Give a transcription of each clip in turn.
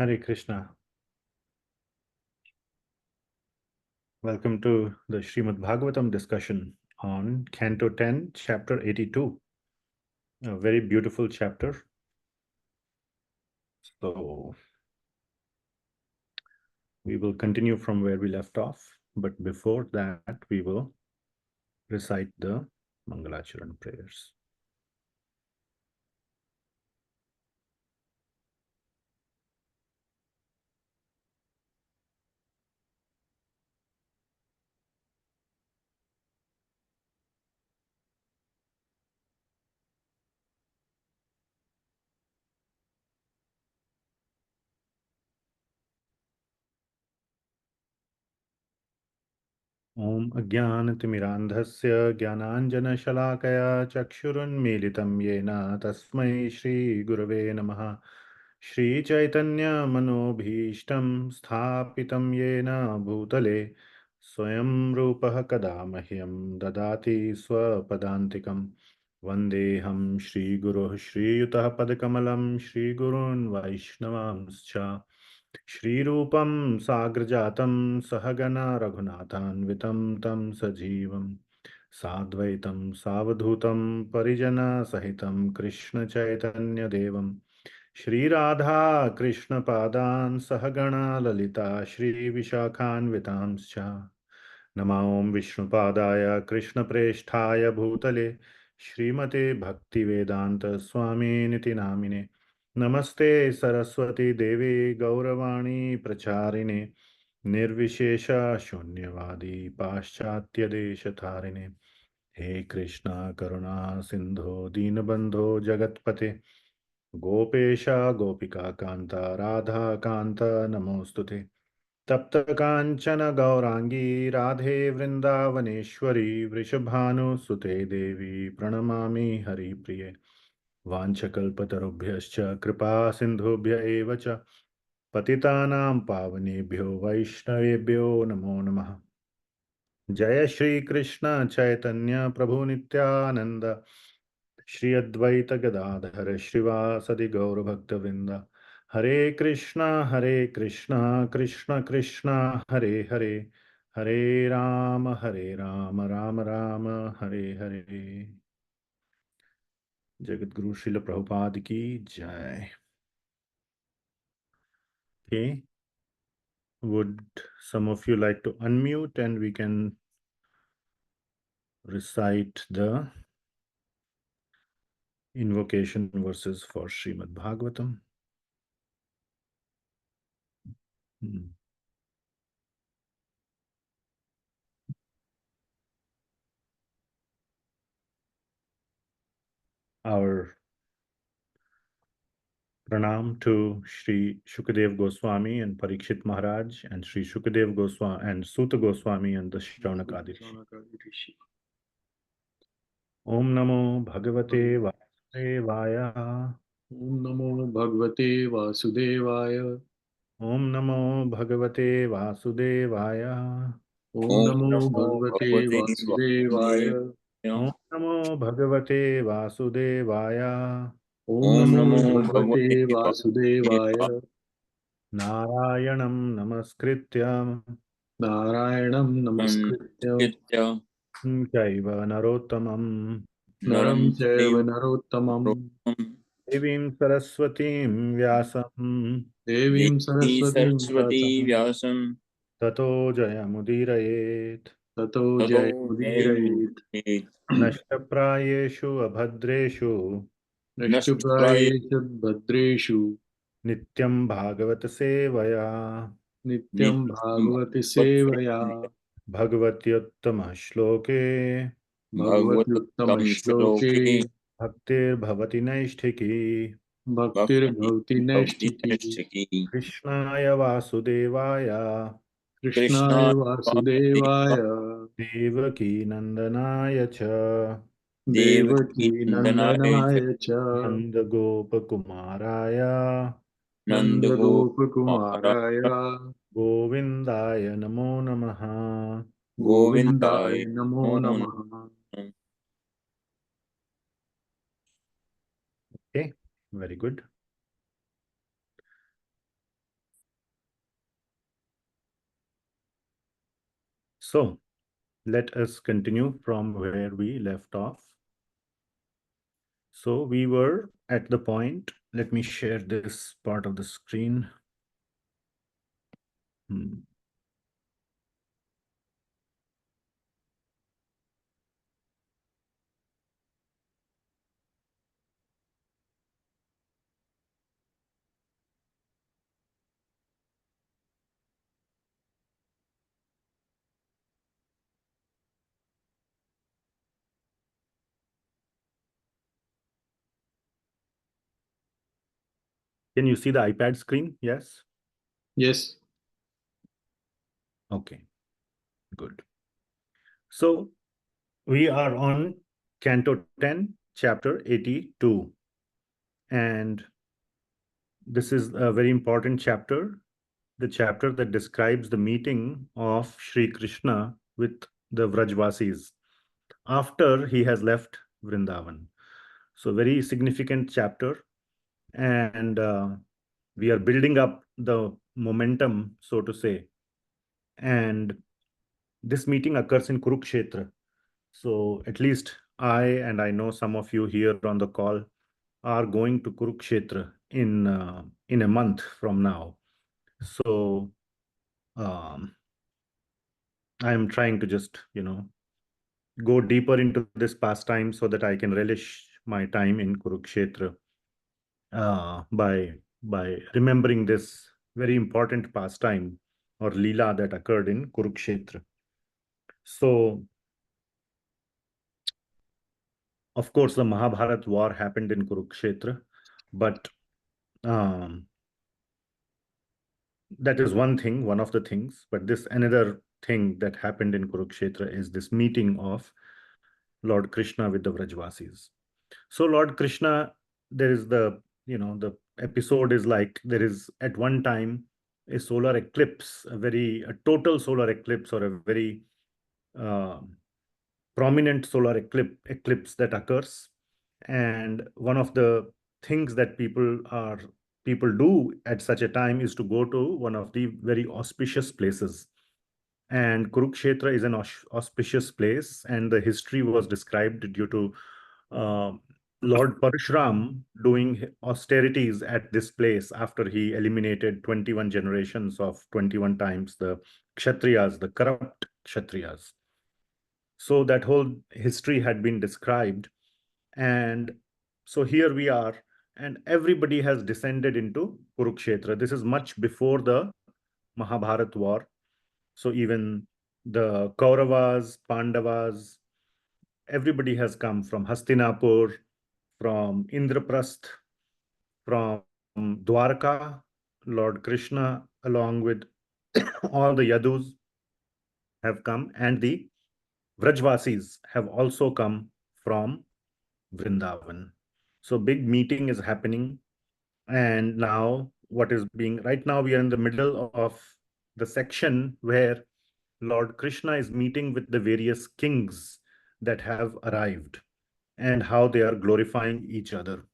Hare Krishna. Welcome to the Srimad Bhagavatam discussion on Canto 10, Chapter 82. A very beautiful chapter. So we will continue from where we left off, but before that we will recite the Mangalacharan prayers. Om Ajnanatimirandhasya Jnananjanashalakaya Chakshurunmilitam Yena Tasmai Shri Gurave Namaha. Shri Chaitanya Manobhishtam Sthapitam Yena Bhutale Swayam Rupaha Kada Mahyam Dadati Swapadantikam Vandeham Shri Guruh Shri Yutah Padakamalam Shri Gurun Vaishnavamscha Shri Rupam Sagrajatam Sahagana Raghunathanvitam Tam Sajivam Sadvaitam Savadhutam Parijana Sahitam Krishna Chaitanya Devam Shri Radha Krishna Padan Sahagana Lalita Shri Vishakhanvitamscha Nama Om Vishnupadaya Krishna Presthaya Bhutale Shrimate Bhaktivedanta Swami Niti Namine Namaste Saraswati Devi Gauravani Pracharine Nirvishesha Shunyavadi Paschatya Deshatharine He Krishna Karuna Sindho Dinabandho Jagatpate Gopesha Gopika Kanta Radha Kanta Namostute तप्त कांचन गौरांगी राधे वृंदावनेश्वरी वृषभानुसुते देवी प्रणमामि हरिप्रिये वाञ्छकल्पतरुभ्यश्च कृपा सिन्धुभ्य एव च पतितानां पावनेभ्यो वैष्णवेभ्यो नमो नमः। जय श्री कृष्ण चैतन्य प्रभु नित्यानंद श्री अद्वैत गदाधर श्रीवासदि गौरभक्तवृंद हरे कृष्णा कृष्ण कृष्ण हरे हरे हरे राम राम राम हरे हरे। जगत गुरु श्रील प्रभुपाद की जय। Okay, would some of you like to unmute and we can recite the invocation verses for Srimad Bhagavatam? Our pranam to Shri Shukadev Goswami and Parikshit Maharaj and Shri Shukadev Goswami and Suta Goswami and the Shravanakadi Rishi. Om Namo Bhagavate Vasudevaya. Om Namo Bhagavate Vasudevaya. Om Namo Bhagavate Vasudevaya. Om Namo Bhagavate Vasudevaya. Om Namo Bhagavate Vasudevaya. Om Namo Bhagavate Vasudevaya. Narayanam Namaskrityam Narayanam Namaskritya Chaiva Narottamam Naram Chaiva Narottamam Devim Saraswatim Vyasam Devim Saraswatim Vyasam Tato Jayamudhirayet Tato Jayamudhirayet Nashtaprayeshu Abhadreshu Nashtuprayeshu Bhadreshu Nityam Bhagavat Sevaya Nityam Bhagavati Sevaya Bhagavatyuttama Shloke Bhagavati Uttam Shloke Bhaktir Bhavati Naishtiki Bhaktir Bhavati Naishtiki Krishnaya Vasudevaya Krishnaya Vasudevaya Devaki Nandanaya Cha Devaki Nandanaya Cha Nanda Gopakumaraya Nanda Gopakumaraya Govindaya Namo Namaha. Govindaya Namo Namaha. Okay, very good. So let us continue from where we left off. So we were at the point, let me share this part of the screen. Can you see the iPad screen? Yes? Yes. Okay, good. So we are on Canto 10, Chapter 82. And this is a very important chapter, the chapter that describes the meeting of Shri Krishna with the Vrajvasis after he has left Vṛndāvana. So very significant chapter. And we are building up the momentum, so to say. And this meeting occurs in Kurukshetra. So at least I know some of you here on the call are going to Kurukshetra in a month from now. So I'm trying to just, go deeper into this pastime so that I can relish my time in Kurukshetra by remembering this very important pastime or Leela that occurred in Kurukshetra. So, of course, the Mahabharat war happened in Kurukshetra, but that is one thing, one of the things. But this another thing that happened in Kurukshetra is this meeting of Lord Krishna with the Vrajvasis. So Lord Krishna, there is the episode is like there is at one time a solar eclipse, a total solar eclipse or a very uh, prominent solar eclipse that occurs. And one of the things that people do at such a time is to go to one of the very auspicious places. And Kurukshetra is an auspicious place, and the history was described due to uh, Lord Parshuram doing austerities at this place after he eliminated 21 generations of 21 times the Kshatriyas, the corrupt Kshatriyas. So that whole history had been described. And so here we are, and everybody has descended into Kurukshetra. This is much before the Mahabharat war. So even the Kauravas, Pandavas, everybody has come from Hastinapur, from Indraprasth, from Dwarka. Lord Krishna, along with all the Yadus, have come, and the Vrajvasis have also come from Vṛndāvana. So big meeting is happening, and now right now we are in the middle of the section where Lord Krishna is meeting with the various kings that have arrived and how they are glorifying each other.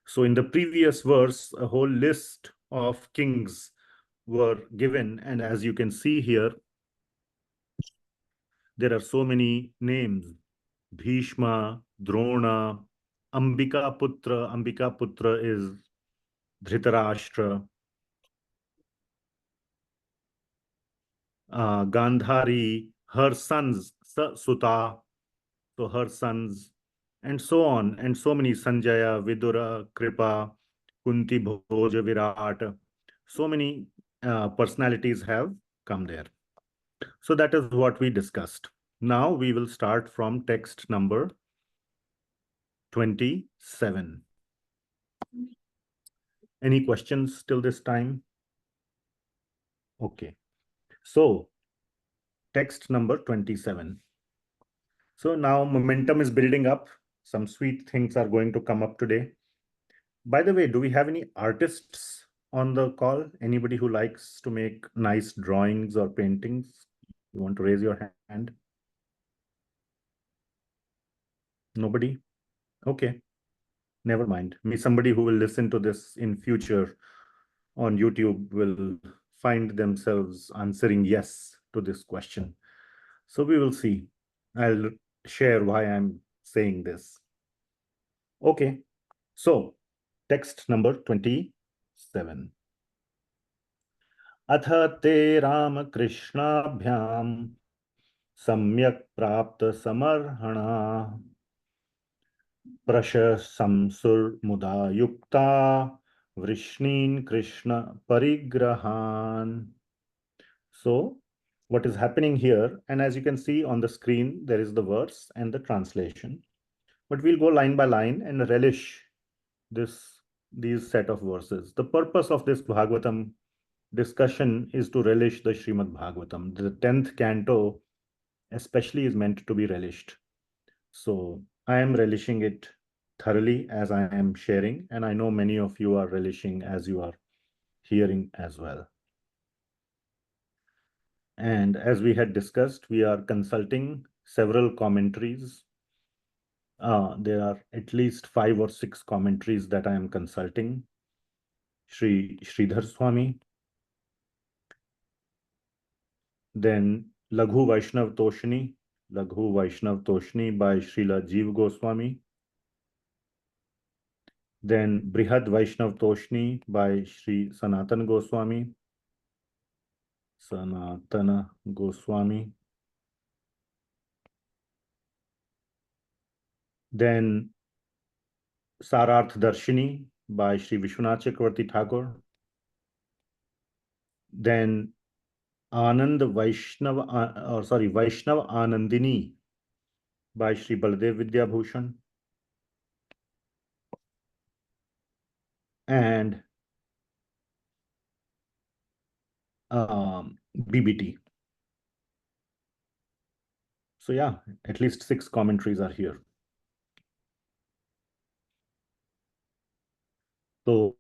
So in the previous verse, a whole list of kings were given, and as you can see here, there are so many names: Bhishma, Drona, Ambika Putra. Ambika Putra is Dhritarashtra. Gandhari, her sons, Suta, so her sons, and so on, and so many: Sanjaya, Vidura, Kripa, Kunti, Bhoja, Virat. So many personalities have come there. So that is what we discussed. Now we will start from text number 27. Any questions till this time? Okay. So text number 27. So now momentum is building up. Some sweet things are going to come up today. By the way, do we have any artists on the call? Anybody who likes to make nice drawings or paintings? You want to raise your hand? Nobody? Okay. Never mind. Somebody who will listen to this in future on YouTube will find themselves answering yes to this question. So we will see. I'll share why I'm saying this. Okay, so text number 27. अथ ते रामकृष्णाभ्यां सम्यक् प्राप्त समर्हणा प्रशंसुर्मुदा युक्ता वृष्णीन् Krishna परिग्रहान्. So what is happening here, and as you can see on the screen, there is the verse and the translation. But we'll go line by line and relish these set of verses. The purpose of this Bhagavatam discussion is to relish the Srimad Bhagavatam. The 10th canto especially is meant to be relished. So I am relishing it thoroughly as I am sharing, and I know many of you are relishing as you are hearing as well. And as we had discussed, we are consulting several commentaries. There are at least 5 or 6 commentaries that I am consulting. Sridhar Swami, then Laghu Vaishnav Toshni by Srila Jeev Goswami, then Brihad Vaishnav Toshni by Sri Sanatana Goswami, then Sararth Darshini by Sri Vishwanath Chakravarti Thakur, then Vaishnav Anandini by Sri Baladev Vidya Bhushan, and BBT. So yeah, at least 6 commentaries are here. So,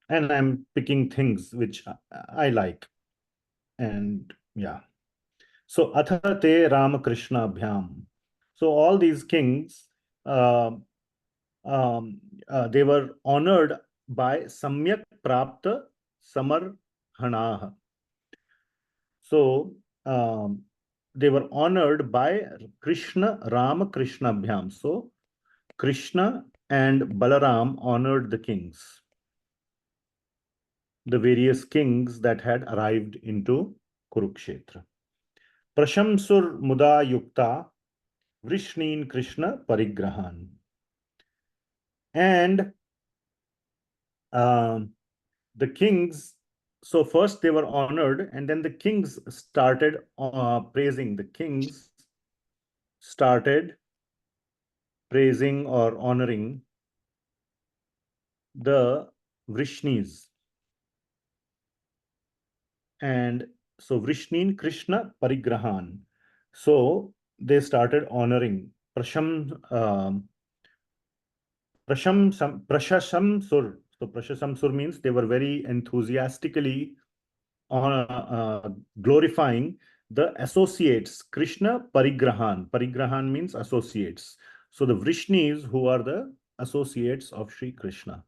and I'm picking things which I like. And yeah. So, Atha te Ramakrishna Bhyam. So all these kings, they were honored by Samyak Prapta Samarhanah. So they were honored by Krishna Ramakrishna Bhyam. So Krishna and Balaram honored the kings, the various kings that had arrived into Kurukshetra. Prashamsur Muda Yukta Vrishnin Krishna Parigrahan. And the kings, so first they were honored, and then the kings started praising. The kings started praising or honoring the Vrishnis. And so Vrishnin Krishna Parigrahan. So they started honoring Prashamsur. So Prashamsur means they were very enthusiastically glorifying the associates. Krishna Parigrahan. Parigrahan means associates. So the Vrishnis, who are the associates of Shri Krishna.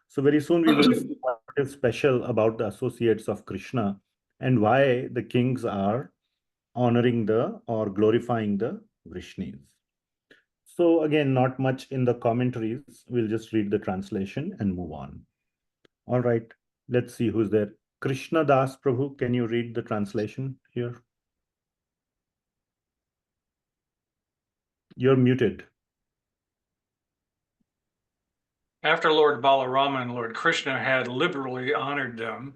So very soon we will see what is special about the associates of Krishna and why the kings are honoring or glorifying the Vrishnis. So again, not much in the commentaries. We'll just read the translation and move on. All right, let's see who's there. Krishna Das Prabhu, can you read the translation here? You're muted. After Lord Balarāma and Lord Krishna had liberally honored them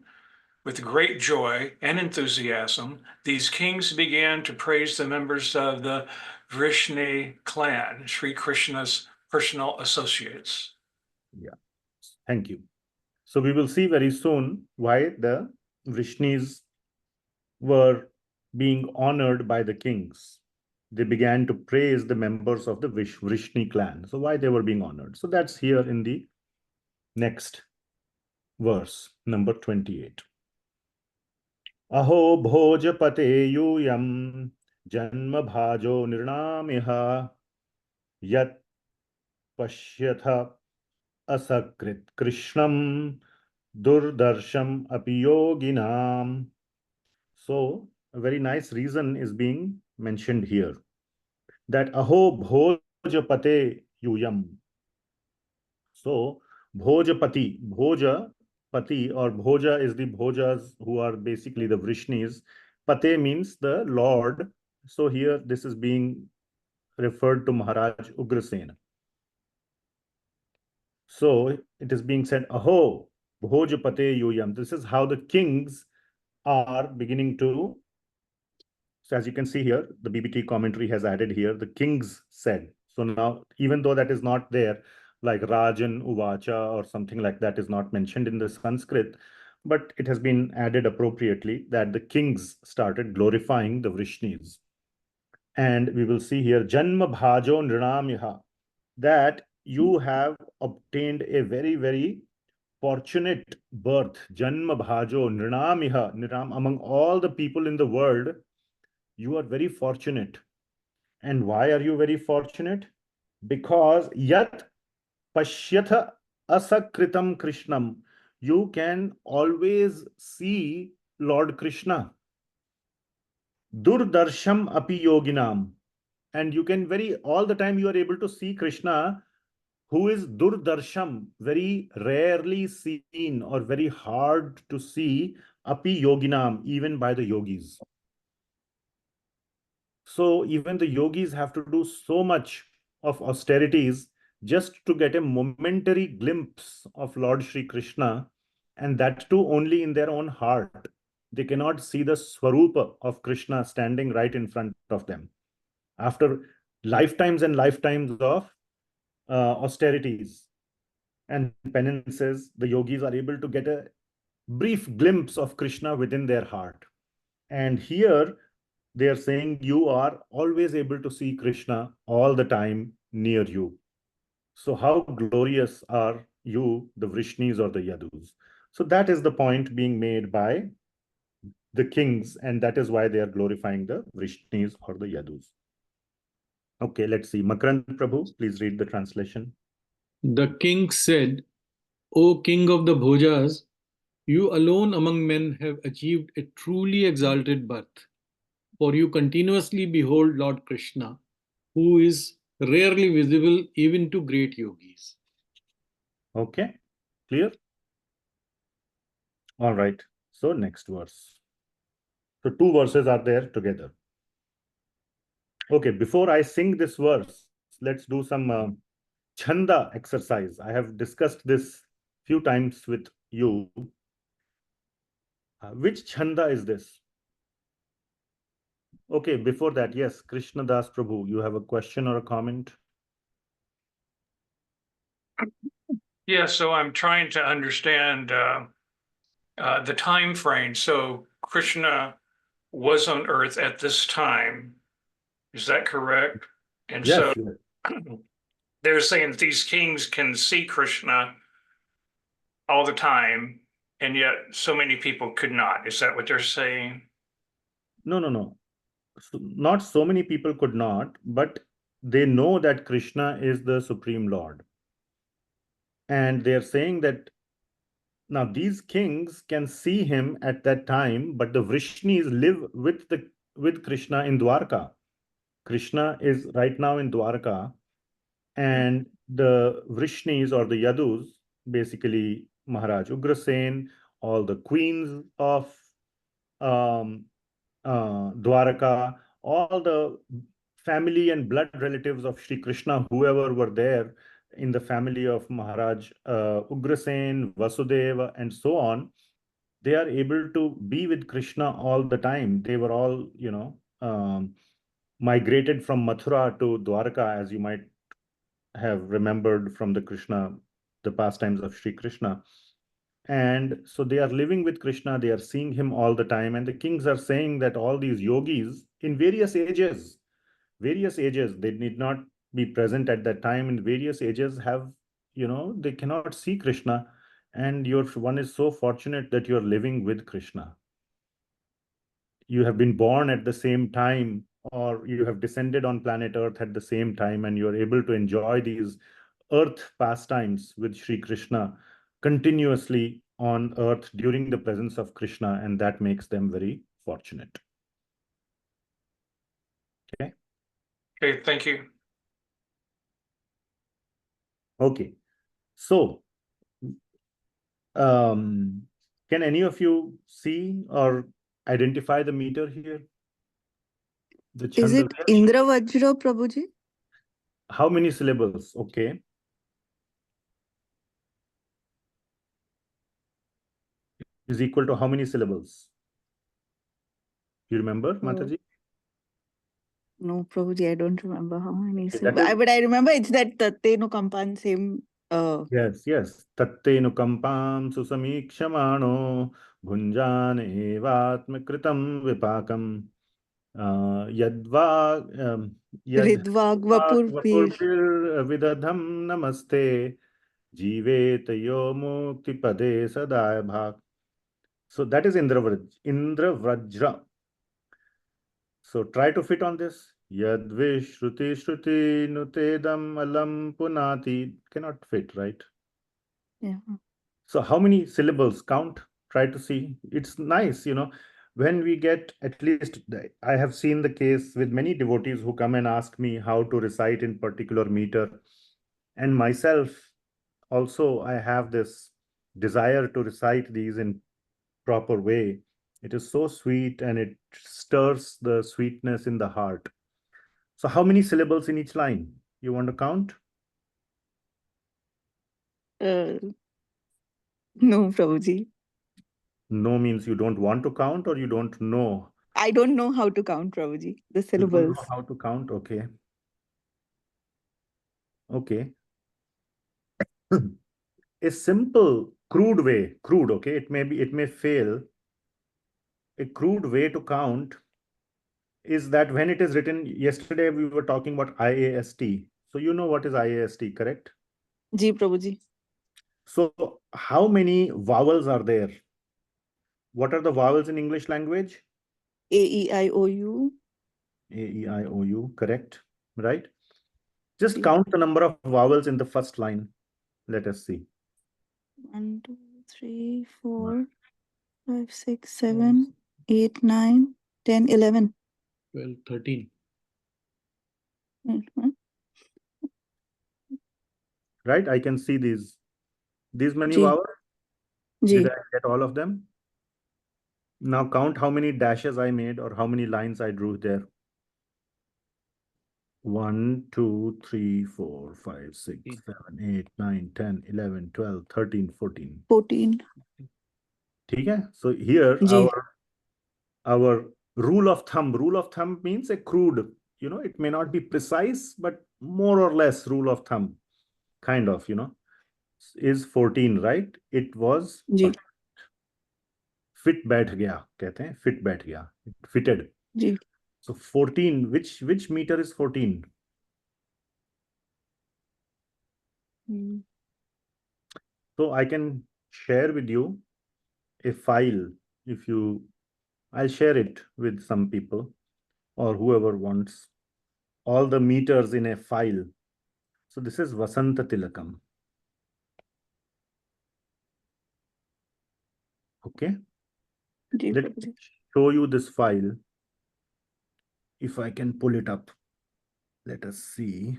with great joy and enthusiasm, these kings began to praise the members of the Vrishni clan, Sri Krishna's personal associates. Yeah, thank you. So we will see very soon why the Vrishnis were being honored by the kings. They began to praise the members of the Vrishni clan. So why they were being honored? So that's here in the next verse, number 28. Aho bhojapate yuyam janma bhajo nirnamiha yat pashyatha asakrit krishnam durdarsham api yoginam. So a very nice reason is being mentioned here. That aho bhojapate yuyam. So bhojapati, bhojapati or bhoja is the bhojas who are basically the Vrishnis. Pate means the Lord. So here this is being referred to Maharaj Ugrasena. So it is being said, aho bhojapate yuyam. This is how the kings are beginning to. So as you can see here, the BBT commentary has added here, the kings said. So now, even though that is not there, like Rajan, Uvacha, or something like that is not mentioned in the Sanskrit, but it has been added appropriately that the kings started glorifying the Vrishnis. And we will see here, Janma Bhajo Nrinamiha, that you have obtained a very, very fortunate birth. Janma Bhajo Nrinamiha, Niram, among all the people in the world, you are very fortunate. And why are you very fortunate? Because yat pashyatha asakritam Krishnam, you can always see Lord Krishna. Durdarsham api yoginam, and you can all the time you are able to see Krishna, who is durdarsham, very rarely seen or very hard to see, api yoginam, even by the yogis. So even the yogis have to do so much of austerities just to get a momentary glimpse of Lord Shri Krishna, and that too only in their own heart. They cannot see the Swarupa of Krishna standing right in front of them. After lifetimes and lifetimes of austerities and penances, the yogis are able to get a brief glimpse of Krishna within their heart. And here they are saying you are always able to see Krishna all the time near you. So how glorious are you, the Vrishnis or the Yadus? So that is the point being made by the kings, and that is why they are glorifying the Vrishnis or the Yadus. Okay, let's see. Makarand Prabhu, please read the translation. The king said, O king of the Bhojas, you alone among men have achieved a truly exalted birth, for you continuously behold Lord Krishna, who is rarely visible even to great yogis. Okay, clear? All right, so next verse. So two verses are there together. Okay, before I sing this verse, let's do some chanda exercise. I have discussed this few times with you. Which chanda is this? Okay, before that, yes, Krishna Das Prabhu, you have a question or a comment? Yeah, so I'm trying to understand the time frame. So Krishna was on earth at this time. Is that correct? And Yes, so they're saying that these kings can see Krishna all the time, and yet so many people could not. Is that what they're saying? No. So, not so many people could not, but they know that Krishna is the Supreme Lord. And they're saying that now these kings can see him at that time, but the Vrishnis live with Krishna in Dwarka. Krishna is right now in Dwarka, and the Vrishnis or the Yadus, basically Maharaj Ugrasen, all the queens of Dwaraka, all the family and blood relatives of Shri Krishna, whoever were there in the family of Maharaj Ugrasen, Vasudeva, and so on, they are able to be with Krishna all the time. They were all, migrated from Mathura to Dwarka, as you might have remembered from the pastimes of Shri Krishna. And so they are living with Krishna, they are seeing him all the time. And the kings are saying that all these yogis in various ages, they need not be present at that time, in various ages have, they cannot see Krishna. And one is so fortunate that you're living with Krishna. You have been born at the same time, or you have descended on planet Earth at the same time, and you're able to enjoy these earth pastimes with Shri Krishna continuously on earth during the presence of Krishna, and that makes them very fortunate. Okay. Okay, thank you. Okay. So, can any of you see or identify the meter here? The Is it Chandavya? Indra Vajra, Prabhuji? How many syllables? Okay. Is equal to how many syllables? You remember, Mataji? No, Prabhuji, I don't remember how many. Okay, that is, But I remember it's that Tatte no Kampan, same. yes. Tatte nukampam susamikshamaano bhunjan evatmakritam vipakam yadva Ridvag Vapur Pir. vapurpir vidadham namaste jivetayo muktipade sadaya bhak. So that is Indra Vrajra. So try to fit on this. Yad Vishruti Shruti Nutedam Alam Punati. Cannot fit, right? Yeah. So how many syllables? Count. Try to see. It's nice, when we get at least, I have seen the case with many devotees who come and ask me how to recite in particular meter. And myself also, I have this desire to recite these in proper way. It is so sweet and it stirs the sweetness in the heart. So how many syllables in each line? You want to count? No, Prabhuji. No means you don't want to count or you don't know. I don't know how to count, Prabhuji. The You don't syllables. know how to count? Okay. Okay. A simple, crude way, okay, it may fail. A crude way to count is that when it is written, yesterday we were talking about IAST. So you know what is IAST, correct? Ji, Prabhuji. So how many vowels are there? What are the vowels in English language? A, E, I, O, U. A, E, I, O, U, correct, right? Just Ji. count the number of vowels in the first line. Let us see. 1, 2, 3, 4, 5, 6, 7, 8, 9, 10, 11. 12, 13. Right? I can see these many Ji. vowels. Ji. Did I get all of them? Now count how many dashes I made or how many lines I drew there. 1, 2, 3, 4, 5, 6, 7, 8, 9, 10, 11, 12, 13, 14. 14. Okay? So here Ji. our rule of thumb means a crude, it may not be precise, but more or less rule of thumb, kind of, is 14, right? It was Ji. fit बैठ गया कहते हैं, fit बैठ गया, it fitted. Ji. So 14, which meter is 14? So I can share with you a file I'll share it with some people or whoever wants all the meters in a file. So this is Vasanta Tilakam. Okay. Let me show you this file. If I can pull it up, let us see.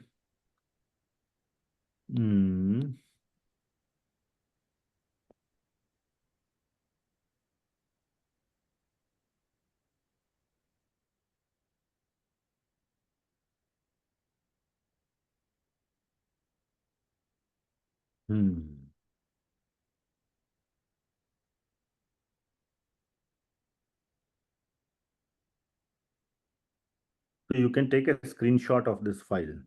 So you can take a screenshot of this file.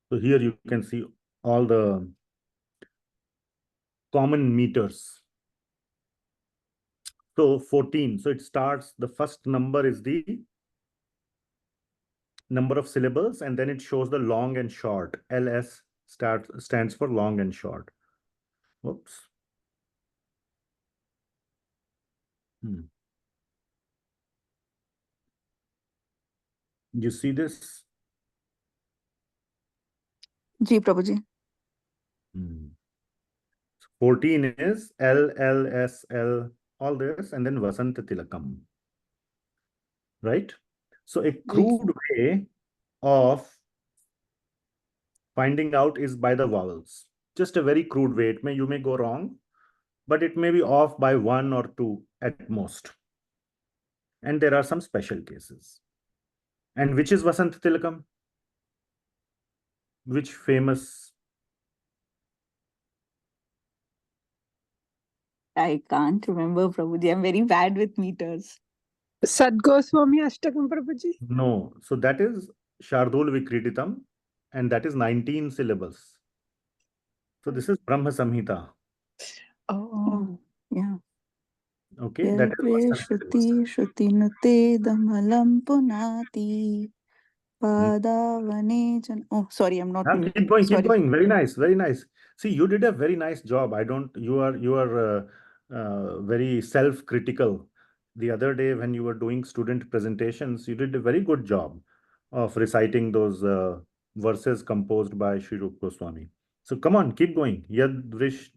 So here you can see all the common meters. So 14. So it starts, the first number is the number of syllables, and then it shows the long and short. LS stands for long and short. Oops. You see this? Ji, Prabhuji. Hmm. 14 is L, L, S, L, all this, and then Vasanta Tilakam. Right? So a crude way of finding out is by the vowels. Just a very crude way. You may go wrong, but it may be off by 1 or 2 at most. And there are some special cases. And which is Vasanta Tilakam? Which famous? I can't remember, Prabhuji. I'm very bad with meters. Sadgoswami Ashtakam, Prabhuji. No. So that is Shardul Vikriditam, and that is 19 syllables. So this is Brahma Samhita. Oh, yeah. Okay, that is Shruti Shruti Nute Damalam Punati Padavane Jan. Oh, sorry, I'm not. Keep going, sorry. keep going. Very nice, very nice. See, you did a very nice job. You are very self-critical. The other day when you were doing student presentations, you did a very good job of reciting those verses composed by Sri Rupa Goswami. So come on, keep going. Yadvish.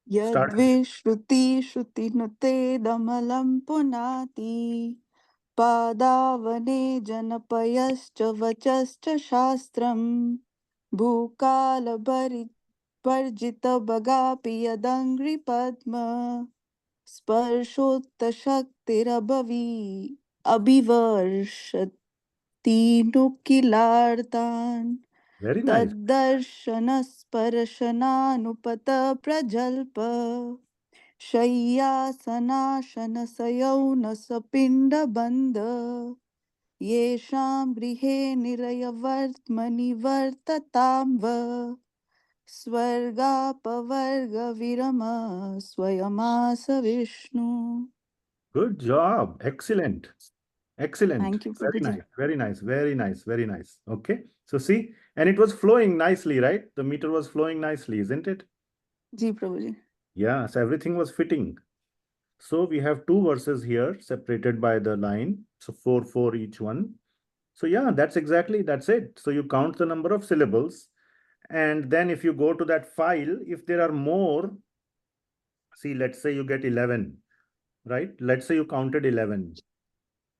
Start. Shruti Shruti Nute Damalam Punati Padavane Janapayascha Vachascha Shastram Bhukala Parjita Bagapi Yadangri Padma Sparshotta Shaktirabhavi Abhivarshati Nukilartan Very nice. Taddarshanasparashananupata prajalpa Shayyasanashanasayaunasapindabandha Yesham grihe nilayavartmani vartatamva Swarga pavarga virama swayamasa Vishnu. Good job. Excellent. Excellent. Thank you, Very Prabhuji. nice. Very nice. Very nice. Very nice. Okay. So see, and it was flowing nicely, right? The meter was flowing nicely, isn't it? Ji, Prabhuji. Yeah. So everything was fitting. So we have 2 verses here separated by the line. So 4, 4 each one. So yeah, that's it. So you count the number of syllables. And then if you go to that file, if there are more, see, let's say you get 11, right? Let's say you counted 11.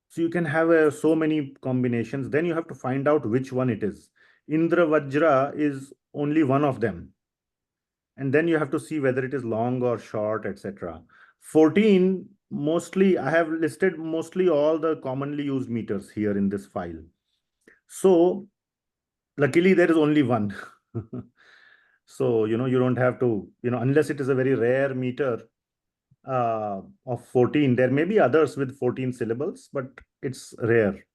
So you can have so many combinations. Then you have to find out which one it is. Indra Vajra is only one of them. And then you have to see whether it is long or short, etc. 14, mostly, I have listed mostly all the commonly used meters here in this file. So luckily there is only one. So, you don't have to, unless it is a very rare meter of 14, there may be others with 14 syllables, but it's rare.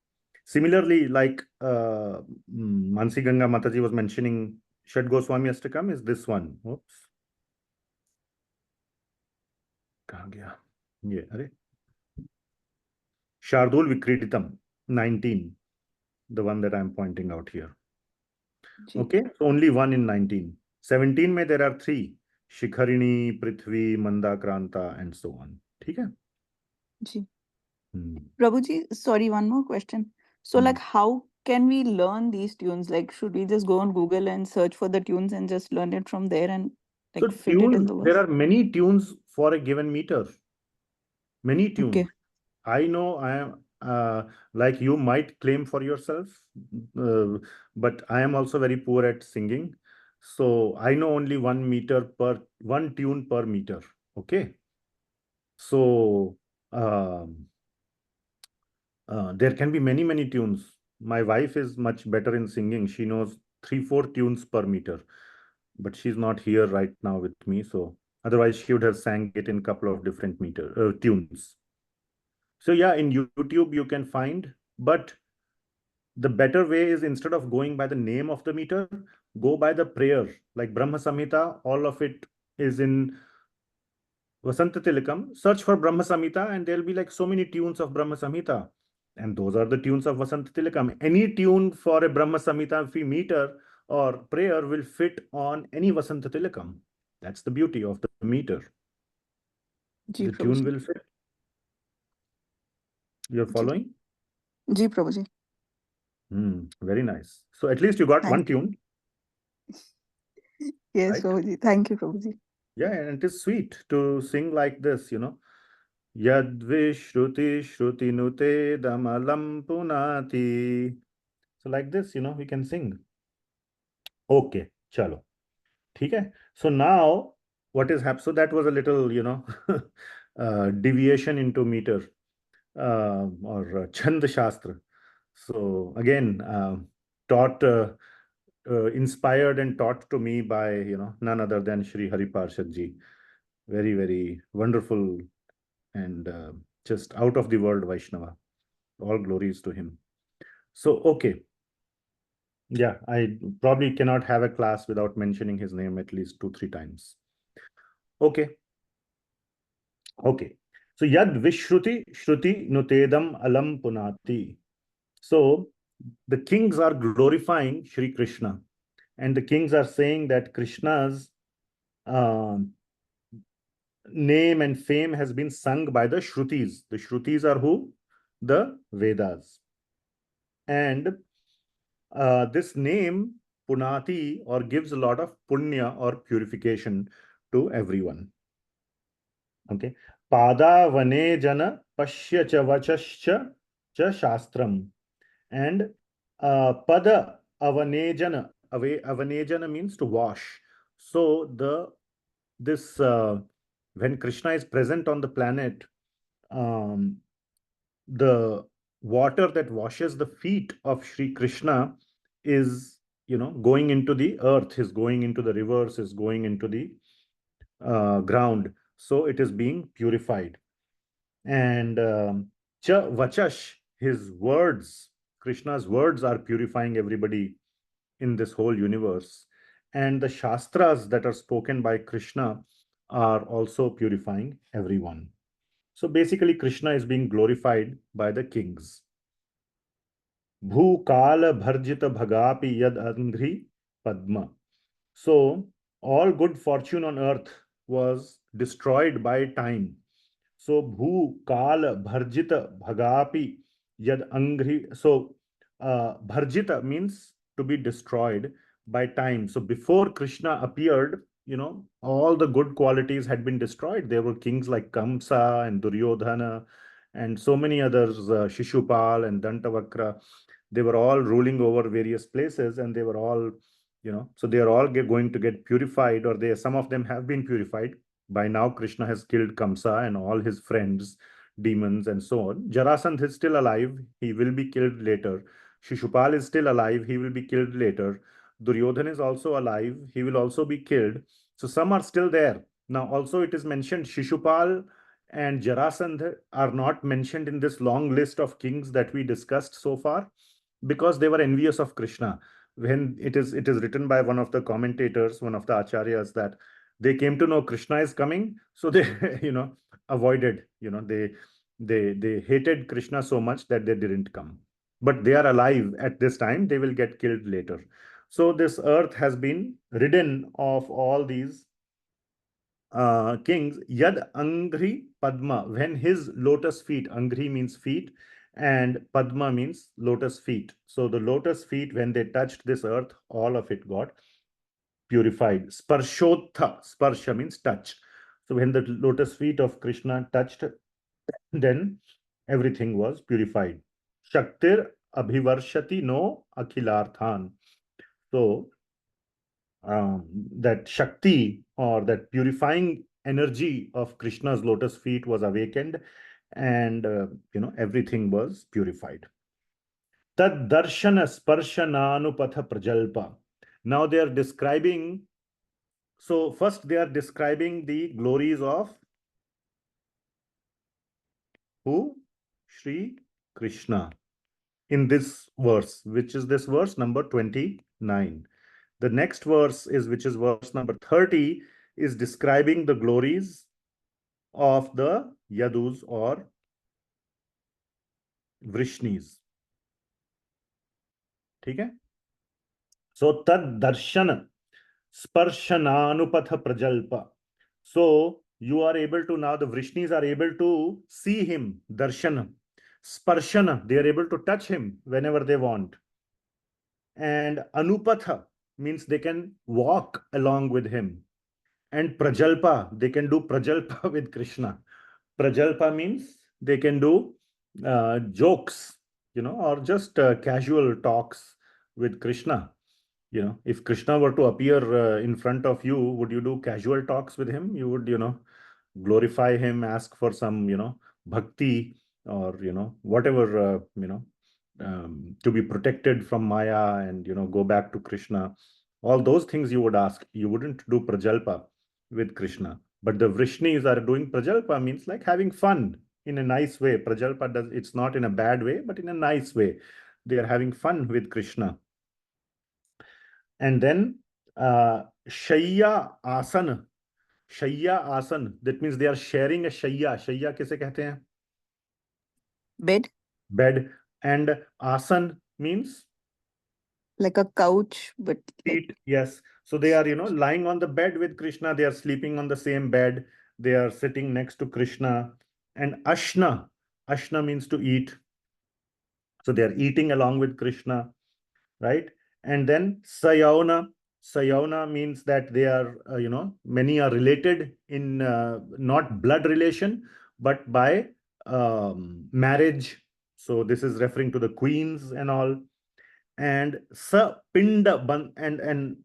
Similarly, like Mansi Ganga Mataji was mentioning, Shad Goswami Ashtakam is this one. Oops. Kahan gaya? Yeah, are? Shardul Vikriditam, 19, the one that I'm pointing out here. Ji. Okay, so only one in 19. 17 mein there are 3. Shikharini, Prithvi, Mandakranta, and so on. Okay? Ji. Prabhuji, sorry, one more question. So, like, how can we learn these tunes? Like, should we just go on Google and search for the tunes and just learn it from there and like So fit it in tunes, the verse? there are many tunes for a given meter. Many tunes. Okay. I know I am like you might claim for yourself, but I am also very poor at singing. So I know only one tune per meter. Okay. So there can be many, many tunes. My wife is much better in singing. She knows 3, 4 tunes per meter, but she's not here right now with me. So otherwise she would have sang it in a couple of different tunes. So yeah, in YouTube you can find, but the better way is instead of going by the name of the meter, go by the prayer. Like Brahma Samhita, all of it is in Vasanta Tilakam. Search for Brahma Samhita and there'll be like so many tunes of Brahma Samhita. And those are the tunes of Vasanta Tilakam. Any tune for a Brahma Samhita meter or prayer will fit on any Vasanta Tilakam. That's the beauty of the meter. Ji, The tune will fit. You're following? Ji, Prabhuji. Very nice. So at least you got one tune. Yes, Right? Prabhuji. Thank you, Prabhuji. Yeah, and it is sweet to sing like this, Yad Vishruti Shruti Nute Damalam Punati. So like this, we can sing. Okay, chalo. Okay. So now what is happening? So that was a little, deviation into meter or Chand Shastra. So again, taught, inspired and taught to me by, none other than Shri Hari Parshad Ji. Very, very wonderful and just out of the world Vaishnava. All glories to him. So, okay. Yeah, I probably cannot have a class without mentioning his name at least 2-3 times. Okay. Okay. So, Yad Vishruti Shruti Nutedam Alam Punati. So, the kings are glorifying Shri Krishna. And the kings are saying that Krishna's name and fame has been sung by the Shrutis. The Shrutis are who? The Vedas. And this name, Punati, or gives a lot of punya or purification to everyone. Okay. Pada vane jana pashya cha vachascha cha shastram. And pada avanejana. Avanejana means to wash. So this when Krishna is present on the planet, the water that washes the feet of Shri Krishna is, going into the earth, is going into the rivers, is going into the ground. So it is being purified. And cha vachash, his words, Krishna's words are purifying everybody in this whole universe. And the shastras that are spoken by Krishna are also purifying everyone. So basically, Krishna is being glorified by the kings. Bhukala bharjita bhagapi yad andhri padma. So all good fortune on earth was destroyed by time. So Bhukala bharjita bhagapi yad angri. So bharjita means to be destroyed by time. So before Krishna appeared, all the good qualities had been destroyed. There were kings like Kamsa and Duryodhana and so many others, Shishupal and Dantavakra. They were all ruling over various places, and they were all, so they are all going to get purified, or some of them have been purified. By now, Krishna has killed Kamsa and all his friends, demons, and so on. Jarasandha is still alive. He will be killed later. Shishupal is still alive. He will be killed later. Duryodhana is also alive. He will also be killed. So some are still there. Now, also it is mentioned Shishupal and Jarasandha are not mentioned in this long list of kings that we discussed so far, because they were envious of Krishna. When it is written by one of the commentators, one of the acharyas, that they came to know Krishna is coming, so they avoided. They hated Krishna so much that they didn't come. But they are alive at this time. They will get killed later. So this earth has been ridden of all these kings. Yad Angri Padma, when his lotus feet, Angri means feet, and Padma means lotus feet. So the lotus feet, when they touched this earth, all of it got purified. Sparshotha, sparsha means touch. So when the lotus feet of Krishna touched, then everything was purified. Shaktir abhivarshati no akhilarthan. So that Shakti, or that purifying energy of Krishna's lotus feet, was awakened, and everything was purified. Tad darshana sparshananupatha prajalpa. Now they are describing, so first they are describing the glories of who? Shri Krishna, in this verse, which is this verse number 29. The next verse is, which is verse number 30, is describing the glories of the Yadus or Vrishnis. Okay? So tad darshana sparshananupatha prajalpa. So you are able to, now the Vrishnis are able to see him, darshana. Sparshana, they are able to touch him whenever they want. And anupatha, means they can walk along with him. And prajalpa, they can do prajalpa with Krishna. Prajalpa means they can do jokes, or just casual talks with Krishna. If Krishna were to appear in front of you, would you do casual talks with him? You would, glorify him, ask for some, bhakti, or, whatever, to be protected from Maya and, go back to Krishna. All those things you would ask. You wouldn't do prajalpa with Krishna. But the Vrishnis are doing prajalpa, means like having fun in a nice way. Prajalpa it's not in a bad way, but in a nice way. They are having fun with Krishna. And then Shayya Asan. Shayya Asan. That means they are sharing a Shayya. Shayya किसे कहते हैं? Bed. Bed. And Asan means? Like a couch, but Seat. Yes. So they are, lying on the bed with Krishna. They are sleeping on the same bed. They are sitting next to Krishna. And Ashna. Ashna means to eat. So they are eating along with Krishna, right? And then Sayona. Sayona means that they are, many are related in not blood relation, but by marriage. So this is referring to the queens and all. And Sapinda and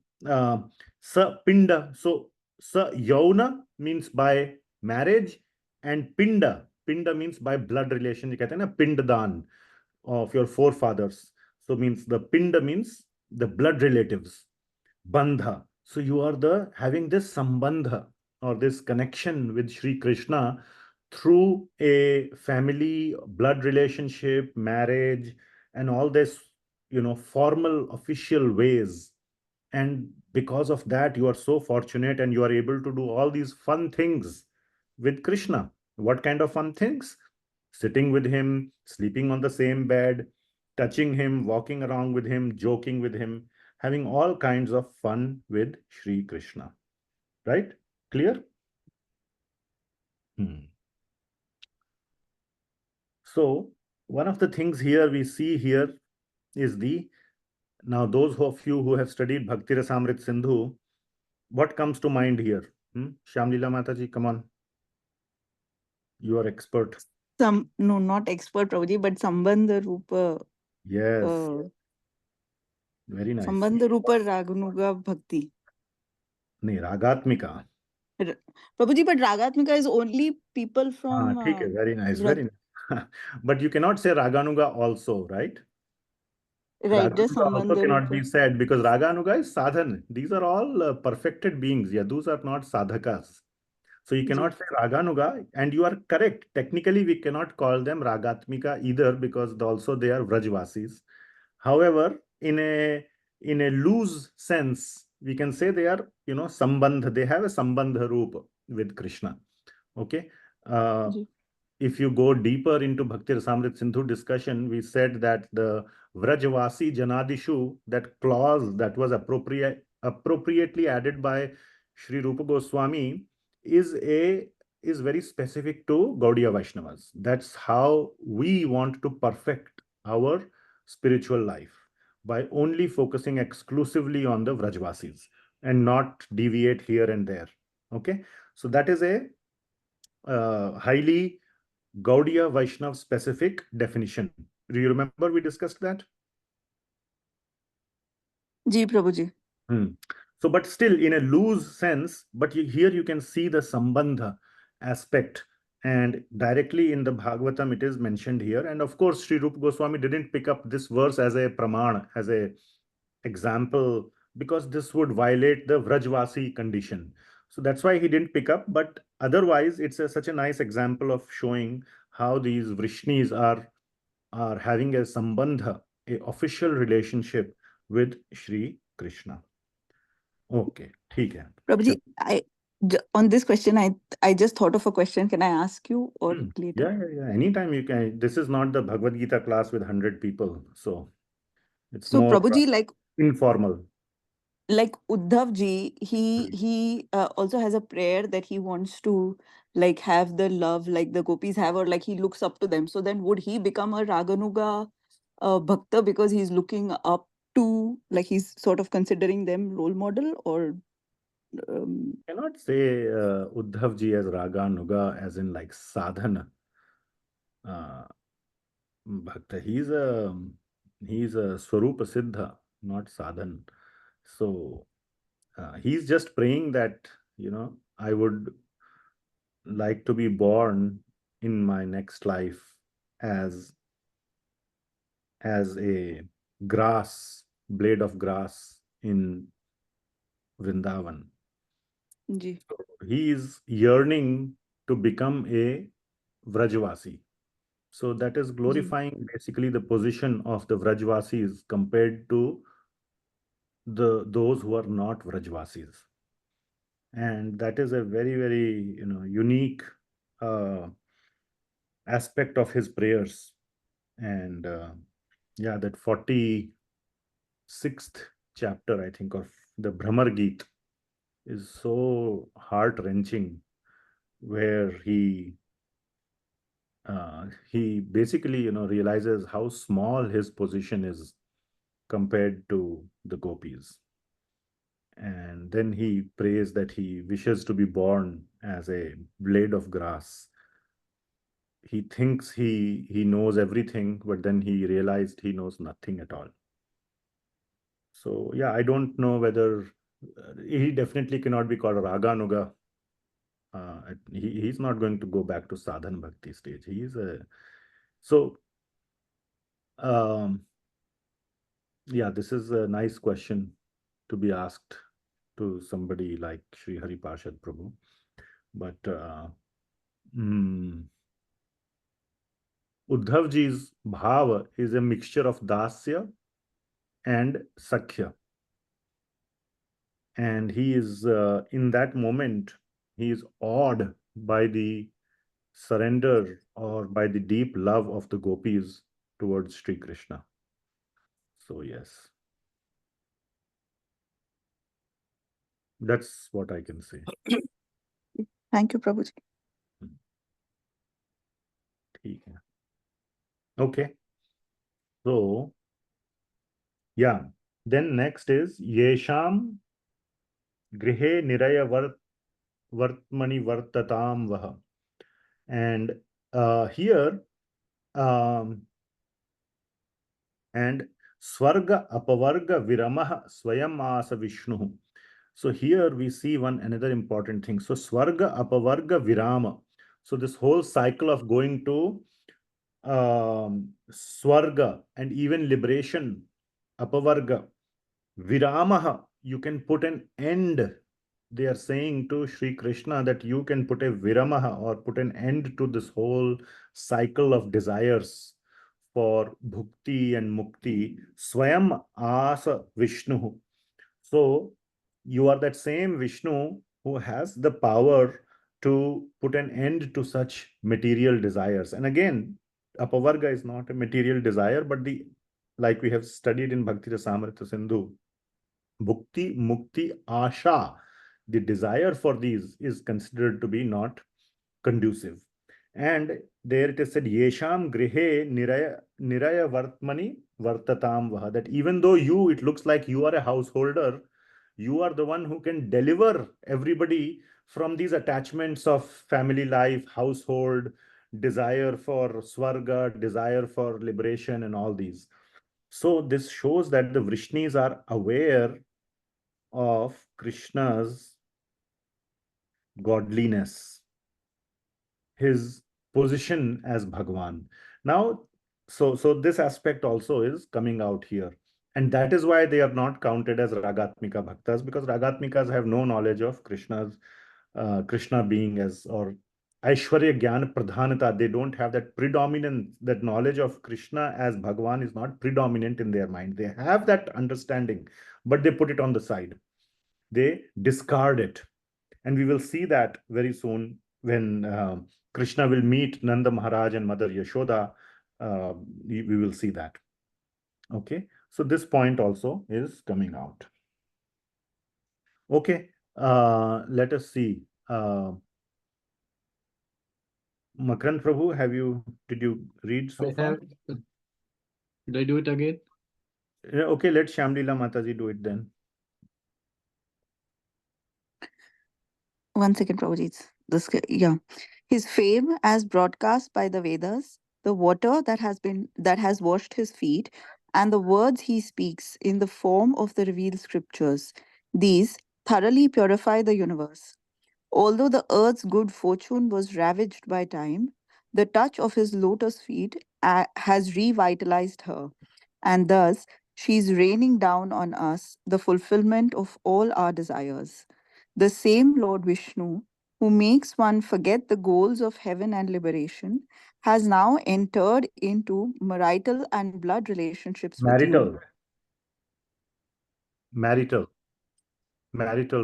Sapinda. So Sayauna means by marriage, and Pinda. Pinda means by blood relation. You कहते हैं ना पिंडदान of your forefathers. So means the Pinda means the blood relatives. Bandha. So you are having this Sambandha or this connection with Shri Krishna through a family, blood relationship, marriage, and all this, formal, official ways. And because of that, you are so fortunate and you are able to do all these fun things with Krishna. What kind of fun things? Sitting with him, sleeping on the same bed, touching him, walking around with him, joking with him, having all kinds of fun with Shri Krishna. Right? Clear? So, one of the things here we see here is now those of you who have studied Bhakti Rasamrit Sindhu, what comes to mind here? Shamlila Mataji, come on. You are expert. No, not expert, Prabhuji, but Sambandha Rupa. Yes. Very nice. Sambandha Rupa Raganuga Bhakti. No, Ragatmika. Prabhuji, but Ragatmika is only people from... Okay, very nice, very nice. But you cannot say Raganuga also, right? Right, just Raganuga also Sambandha cannot Rupa. be said because Raganuga is sadhan. These are all perfected beings. Yeah, those are not sadhakas. So you cannot say Raganuga, and you are correct. Technically, we cannot call them Ragatmika either because also they are Vrajvasis. However, in a loose sense, we can say they are, Sambandha. They have a Sambandha Rupa with Krishna. Okay. If you go deeper into Bhakti Rasamrit Sindhu discussion, we said that the Vrajvasi Janadishu, that clause that was appropriately added by Sri Rupa Goswami, is very specific to Gaudiya Vaishnavas. That's how we want to perfect our spiritual life, by only focusing exclusively on the Vrajvasis and not deviate here and there. Okay, so that is a highly Gaudiya Vaishnav specific definition. Do you remember we discussed that? Ji, Prabhuji. So, but still in a loose sense, but here you can see the Sambandha aspect, and directly in the Bhagavatam it is mentioned here. And of course, Sri Rupa Goswami didn't pick up this verse as a praman, as a example, because this would violate the Vrajvasi condition. So that's why he didn't pick up. But otherwise, it's such a nice example of showing how these Vrishnis are having a Sambandha, a official relationship with Shri Krishna. Okay, ठीक है. Prabhuji, on this question, I just thought of a question. Can I ask you or later? Yeah. Anytime you can. This is not the Bhagavad Gita class with 100 people. So it's so more Prabhuji, like informal. Like Uddhav ji, he also has a prayer that he wants to like have the love like the gopis have, or like he looks up to them. So then would he become a Raganuga bhakta because he's looking up to, like, he's sort of considering them role model, or Cannot say Uddhav ji as Raganuga as in like sadhana bhakta. He's a Swarupa Siddha, not sadhan. So he's just praying that, I would like to be born in my next life as a blade of grass in Vṛndāvana. ji. So he is yearning to become a Vrajvasi. So that is glorifying basically the position of the Vrajvasis compared to those who are not Vrajvasis. And that is a very, very, unique aspect of his prayers. And yeah, that 46th chapter, I think, of the Bhramar Geet is so heart-wrenching, where he basically, realizes how small his position is compared to the gopis. And then he prays that he wishes to be born as a blade of grass. He thinks he knows everything, but then he realized he knows nothing at all. So yeah, I don't know whether he definitely cannot be called a Raganuga. He's not going to go back to sadhan bhakti stage. He is a yeah, this is a nice question to be asked to somebody like Sri Hari Parshad Prabhu. But Uddhav ji's bhava is a mixture of dasya and sakhya. And he is, in that moment, he is awed by the surrender or by the deep love of the gopis towards Sri Krishna. So yes, that's what I can say. Thank you, Prabhuji. Okay. So yeah, then next is Yesham Grihe Niraya Vartmani Vartatam Vaha. And here, and Swarga Apavarga Viramaha Swayam Asa Vishnu. So here we see another important thing. So Swarga Apavarga Virama. So this whole cycle of going to Swarga and even liberation, Apavarga, Viramaha, you can put an end. They are saying to Sri Krishna that you can put a Viramaha, or put an end to this whole cycle of desires for bhukti and mukti. Swayam Asa Vishnu. So you are that same Vishnu who has the power to put an end to such material desires. And again, Apavarga is not a material desire, but like we have studied in Bhakti Rasamrita Sindhu, Bhukti, Mukti, Asha, the desire for these is considered to be not conducive. And there it is said, Yesham Grihe Niraya Vartmani Vartatam Vaha, that even though it looks like you are a householder, you are the one who can deliver everybody from these attachments of family life, household, desire for Swarga, desire for liberation, and all these. So this shows that the Vrishnis are aware of Krishna's godliness, his position as Bhagwan. Now, so this aspect also is coming out here. And that is why they are not counted as Ragatmika Bhaktas, because Ragatmikas have no knowledge of Krishna being as, or Aishwarya Jnana Pradhanata. They don't have that predominant, that knowledge of Krishna as Bhagwan is not predominant in their mind. They have that understanding, but they put it on the side. They discard it. And we will see that very soon when Krishna will meet Nanda Maharaj and Mother Yashoda. We will see that. Okay, so this point also is coming out. Okay, let us see. Makaran Prabhu, did you read so far? Did I do it again? Okay, let Shamlila Mataji do it then. 1 second, Prabhuji. Yeah. His fame as broadcast by the Vedas, the water that has washed his feet, and the words he speaks in the form of the revealed scriptures, these thoroughly purify the universe. Although the earth's good fortune was ravaged by time, the touch of his lotus feet has revitalized her, and thus she is raining down on us the fulfillment of all our desires. The same Lord Vishnu, who makes one forget the goals of heaven and liberation, has now entered into marital and blood relationships with you. Marital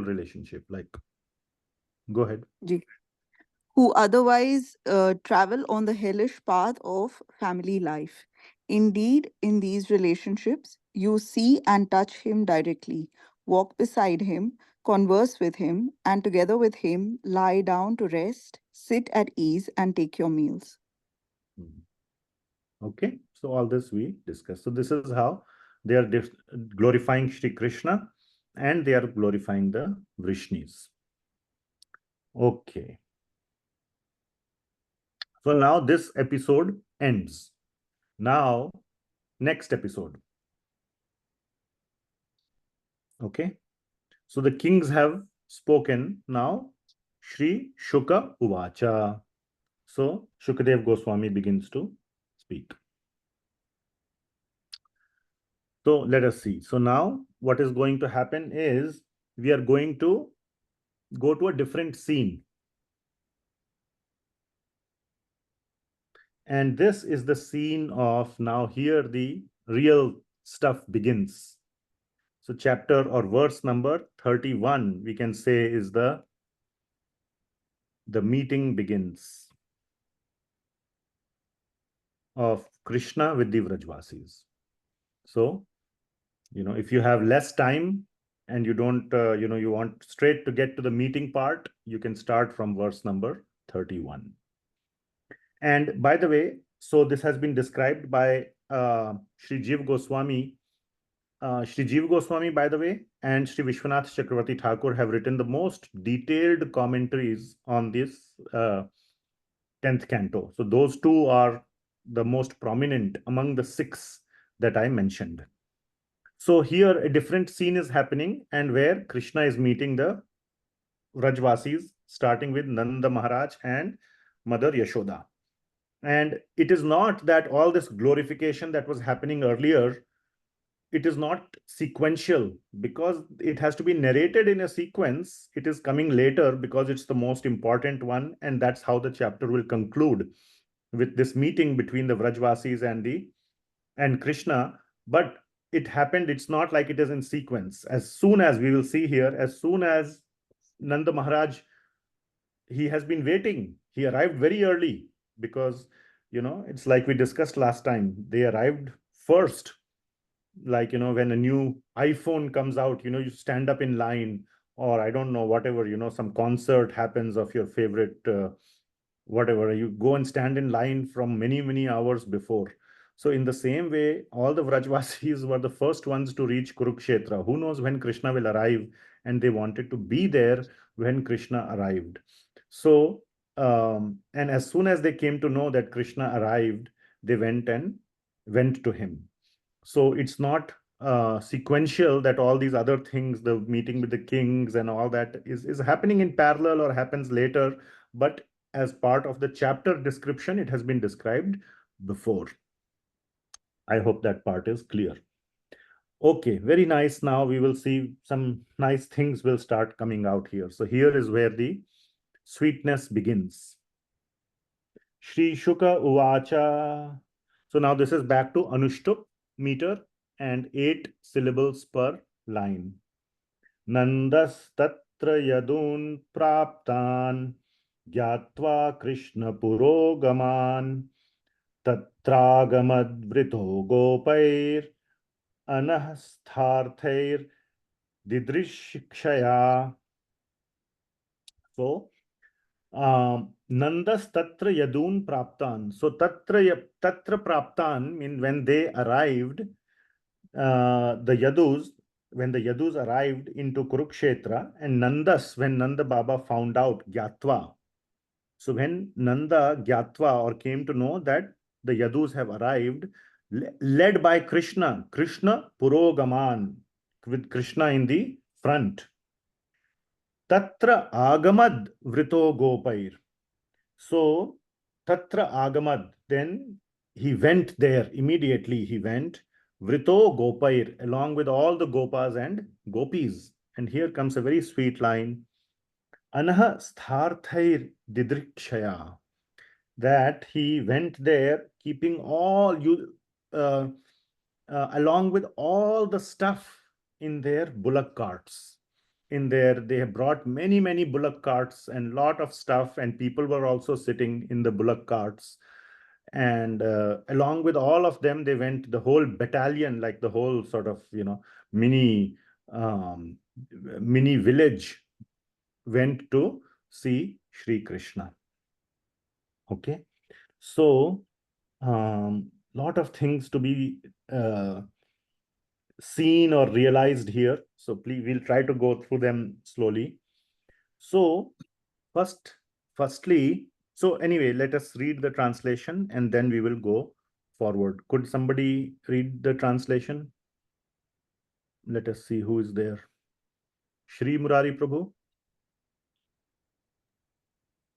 relationship. Like, go ahead. Who otherwise travel on the hellish path of family life. Indeed, in these relationships, you see and touch him directly, walk beside him, converse with him, and together with him lie down to rest, sit at ease, and take your meals. Okay, so all this we discussed. So this is how they are glorifying Shri Krishna and they are glorifying the Vrishnis. Okay. So now this episode ends. Now, next episode. Okay. So the kings have spoken. Now, Shri Shuka Uvacha. So Shukadev Goswami begins to speak. So let us see. So now what is going to happen is we are going to go to a different scene. And this is the scene of now here the real stuff begins. So chapter or verse number 31, we can say is the meeting begins of Krishna with the Vrajvasis. So, if you have less time and you don't, you want straight to get to the meeting part, you can start from verse number 31. And by the way, so this has been described by Shri Jiva Goswami. Shri Jiva Goswami, by the way, and Shri Vishwanath Chakravarti Thakur have written the most detailed commentaries on this 10th canto. So those two are the most prominent among the 6 that I mentioned. So here a different scene is happening and where Krishna is meeting the Vrajvasis, starting with Nanda Maharaj and Mother Yashoda. And it is not that all this glorification that was happening earlier, it is not sequential because it has to be narrated in a sequence. It is coming later because it's the most important one. And that's how the chapter will conclude, with this meeting between the Vrajvasis and Krishna. But it happened, it's not like it is in sequence. As soon as we will see here, as soon as Nanda Maharaj, he has been waiting. He arrived very early because, it's like we discussed last time. They arrived first. Like, when a new iPhone comes out, you stand up in line, or I don't know, whatever, some concert happens of your favorite, whatever, you go and stand in line from many, many hours before. So in the same way, all the Vrajvasis were the first ones to reach Kurukshetra. Who knows when Krishna will arrive? And they wanted to be there when Krishna arrived. So, and as soon as they came to know that Krishna arrived, they went to him. So it's not sequential that all these other things, the meeting with the kings and all that is happening in parallel or happens later. But as part of the chapter description, it has been described before. I hope that part is clear. Okay, very nice. Now we will see some nice things will start coming out here. So here is where the sweetness begins. Shri Shuka Uvacha. So now this is back to Anushtup meter and 8 syllables per line. Nandas tatra yadun praptan gyatva Krishna purogaman tatragamad vrito gopair anahastharthair didrishikshaya. So Nandas tatra yadun praptan. So tatra praptan means when they arrived, the Yadus, when the Yadus arrived into Kurukshetra, and Nandas, when Nanda Baba found out, Gyatva. So when Nanda Gyatva, or came to know that the Yadus have arrived, led by Krishna, Krishna Purogaman, with Krishna in the front. Tatra Agamad Vrito Gopair. So Tatra Agamad, then he went there, immediately he went, Vrito Gopair, along with all the Gopas and Gopis. And here comes a very sweet line, Anaha Stharthair Didrikshaya, that he went there keeping all you, along with all the stuff in their bullock carts. In there, they have brought many bullock carts and lot of stuff, and people were also sitting in the bullock carts. And along with all of them, they went, the whole battalion, like the whole sort of, mini village went to see Shri Krishna. Okay. So, lot of things to be seen or realized here. So please, we'll try to go through them slowly. So firstly, so anyway, let us read the translation and then we will go forward. Could somebody read the translation? Let us see who is there. Shri Murari Prabhu.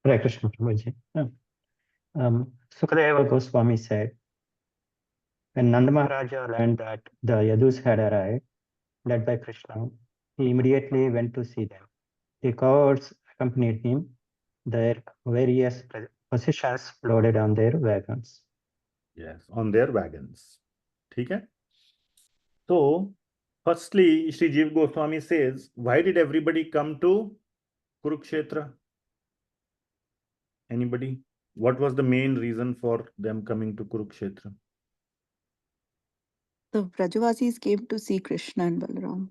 Hare Krishna Prabhuji. Sukadeva Goswami said, when Nanda Maharaj learned that the Yadus had arrived, led by Krishna, he immediately went to see them. The cohorts accompanied him, their various positions loaded on their wagons. Yes, on their wagons. Okay. So, firstly, Shri Jiva Goswami says, why did everybody come to Kurukshetra? Anybody? What was the main reason for them coming to Kurukshetra? The Vrajavasis came to see Krishna and Balaram.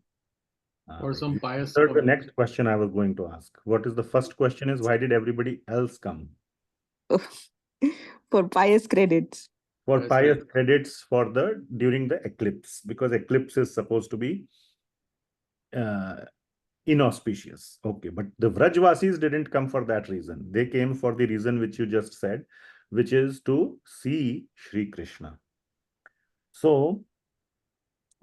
Or some pious. That's the next question I was going to ask. What is the first question is, why did everybody else come? For pious credits. For Yes, pious right. credits for during the eclipse, because eclipse is supposed to be inauspicious. Okay, but the Vrajvasis didn't come for that reason. They came for the reason which you just said, which is to see Shri Krishna. So,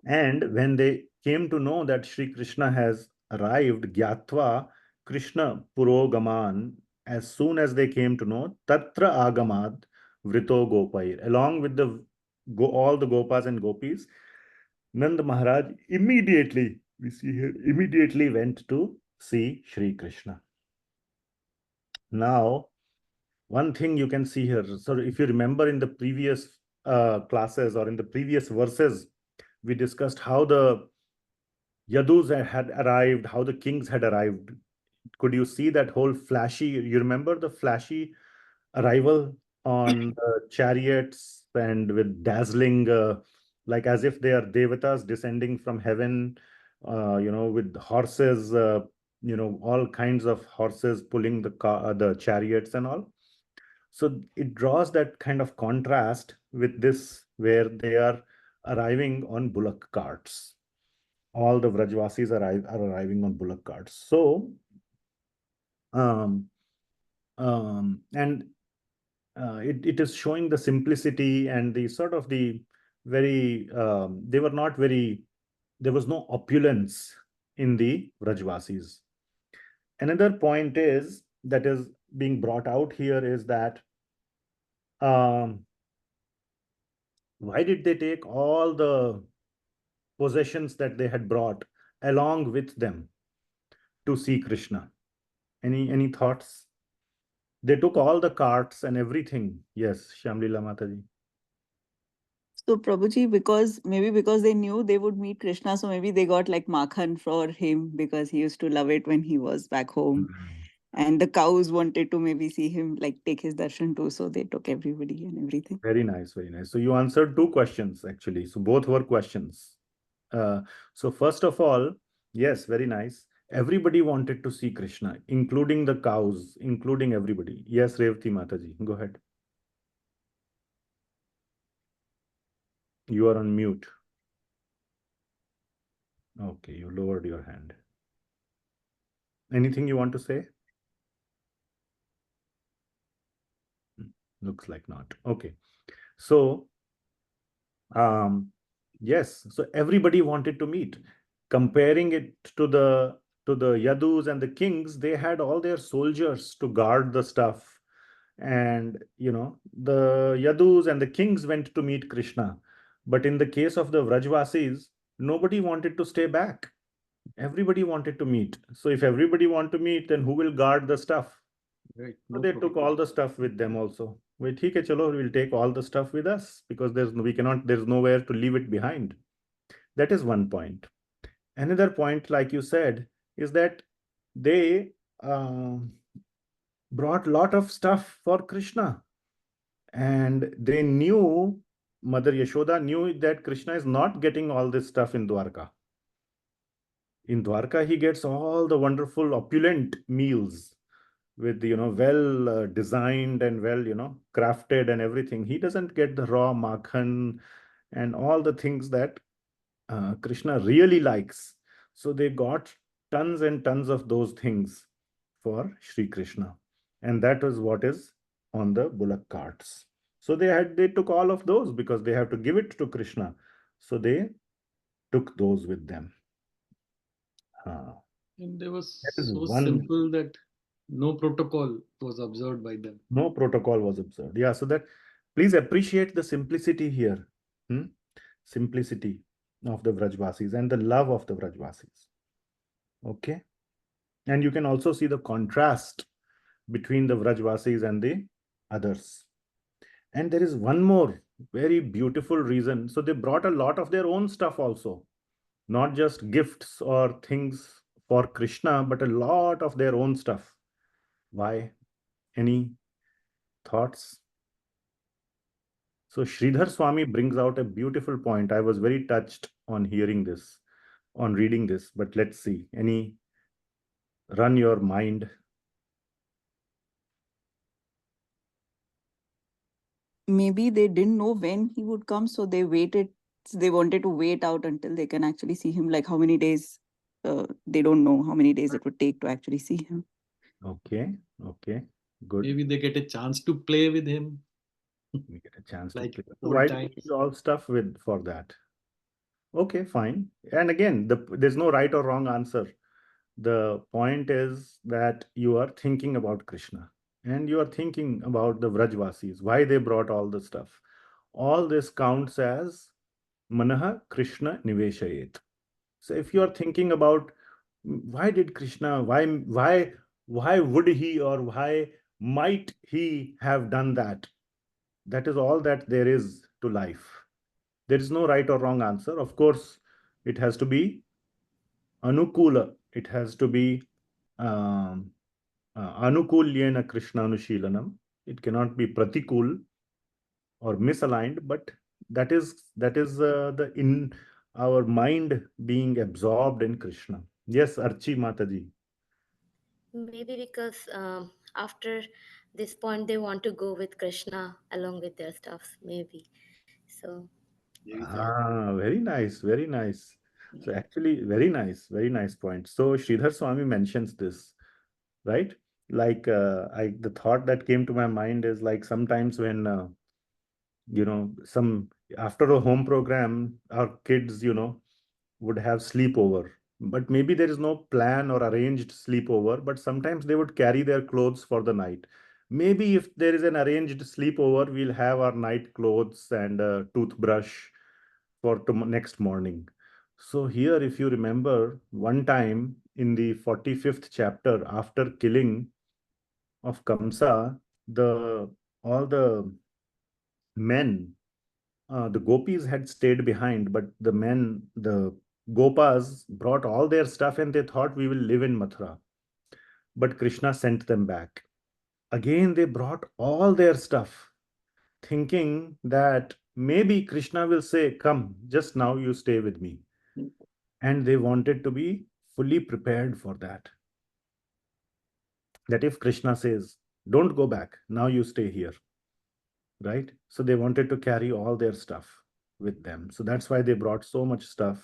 and when they came to know that Shri Krishna has arrived, Gyatva Krishna Purogaman, as soon as they came to know, Tatra Agamad Vrito Gopair, along with all the Gopas and Gopis, Nanda Maharaj immediately, we see here, immediately went to see Shri Krishna. Now, one thing you can see here, so if you remember in the previous classes or in the previous verses, we discussed how the Yadus had arrived, how the kings had arrived. Could you see that whole flashy, you remember the flashy arrival on the chariots and with dazzling, like as if they are devatas descending from heaven, with horses, all kinds of horses pulling the chariots and all. So it draws that kind of contrast with this, where they are arriving on bullock carts. All the Vrajvasis are arriving on bullock carts. So, and it is showing the simplicity and the sort of the very, they were not very, there was no opulence in the Vrajvasis. Another point is, that is being brought out here, is that why did they take all the possessions that they had brought along with them to see Krishna? Any thoughts? They took all the carts and everything. Yes, Shamlila Mataji. So Prabhuji, maybe because they knew they would meet Krishna, so maybe they got like makhan for him because he used to love it when he was back home. And the cows wanted to maybe see him, like take his darshan too, so they took everybody and everything. Very nice, very nice. So you answered two questions actually. So both were questions. So first of all, yes, very nice. Everybody wanted to see Krishna, including the cows, including everybody. Yes, Revati Mataji, go ahead. You are on mute. Okay, you lowered your hand. Anything you want to say? Looks like not. Okay. So, yes, so everybody wanted to meet. Comparing it to the Yadus and the kings, they had all their soldiers to guard the stuff. And, the Yadus and the kings went to meet Krishna. But in the case of the Vrajvasis, nobody wanted to stay back. Everybody wanted to meet. So if everybody want to meet, then who will guard the stuff? Right. So they took all the stuff with them also. Wait, okay, chalo, we'll take all the stuff with us because there's nowhere to leave it behind. That is one point. Another point, like you said, is that they brought a lot of stuff for Krishna. And they knew, Mother Yashoda knew that Krishna is not getting all this stuff in Dwarka. In Dwarka, he gets all the wonderful opulent meals with, well designed and well, crafted and everything. He doesn't get the raw makhan and all the things that Krishna really likes. So they got tons and tons of those things for Shri Krishna. And that was what is on the bullock carts. So they took all of those because they have to give it to Krishna. So they took those with them. And they was That is so one. simple that no protocol was observed by them. No protocol was observed. Yeah, so that please appreciate the simplicity here. Simplicity of the Vrajvasis and the love of the Vrajvasis. Okay. And you can also see the contrast between the Vrajvasis and the others. And there is one more very beautiful reason. So they brought a lot of their own stuff also, not just gifts or things for Krishna, but a lot of their own stuff. Why? Any thoughts? So Sridhar Swami brings out a beautiful point. I was very touched on hearing this, on reading this, but let's see. Any run your mind? Maybe they didn't know when he would come, so they waited. They wanted to wait out until they can actually see him. Like how many days? They don't know how many days it would take to actually see him. Okay, good. Maybe they get a chance to play with him. We get a chance Like to play. old Why times. do all stuff for that? Okay, fine. And again, there's no right or wrong answer. The point is that you are thinking about Krishna and you are thinking about the Vrajvasis, why they brought all the stuff. All this counts as Manaha Krishna Niveshayet. So if you are thinking about why did Krishna, why would he or why might he have done that? That is all that there is to life. There is no right or wrong answer. Of course, it has to be anukula. It has to be anukulyena Krishna Anushilanam. It cannot be pratikul or misaligned, but that is the in our mind being absorbed in Krishna. Yes, Archi Mataji. Maybe because after this point they want to go with Krishna along with their stuffs, maybe. So Very nice, very nice. So actually, very nice point. So Sridhar Swami mentions this, right? Like the thought that came to my mind is like sometimes when some after a home program, our kids would have sleepover, but maybe there is no plan or arranged sleepover, but sometimes they would carry their clothes for the night. Maybe if there is an arranged sleepover, we'll have our night clothes and a toothbrush for next morning. So here, if you remember, one time in the 45th chapter, after killing of Kamsa, all the men, the gopis had stayed behind, but the Gopas brought all their stuff and they thought we will live in Mathura. But Krishna sent them back. Again, they brought all their stuff, thinking that maybe Krishna will say, come, just now you stay with me. And they wanted to be fully prepared for that. That if Krishna says, don't go back, now you stay here. Right? So they wanted to carry all their stuff with them. So that's why they brought so much stuff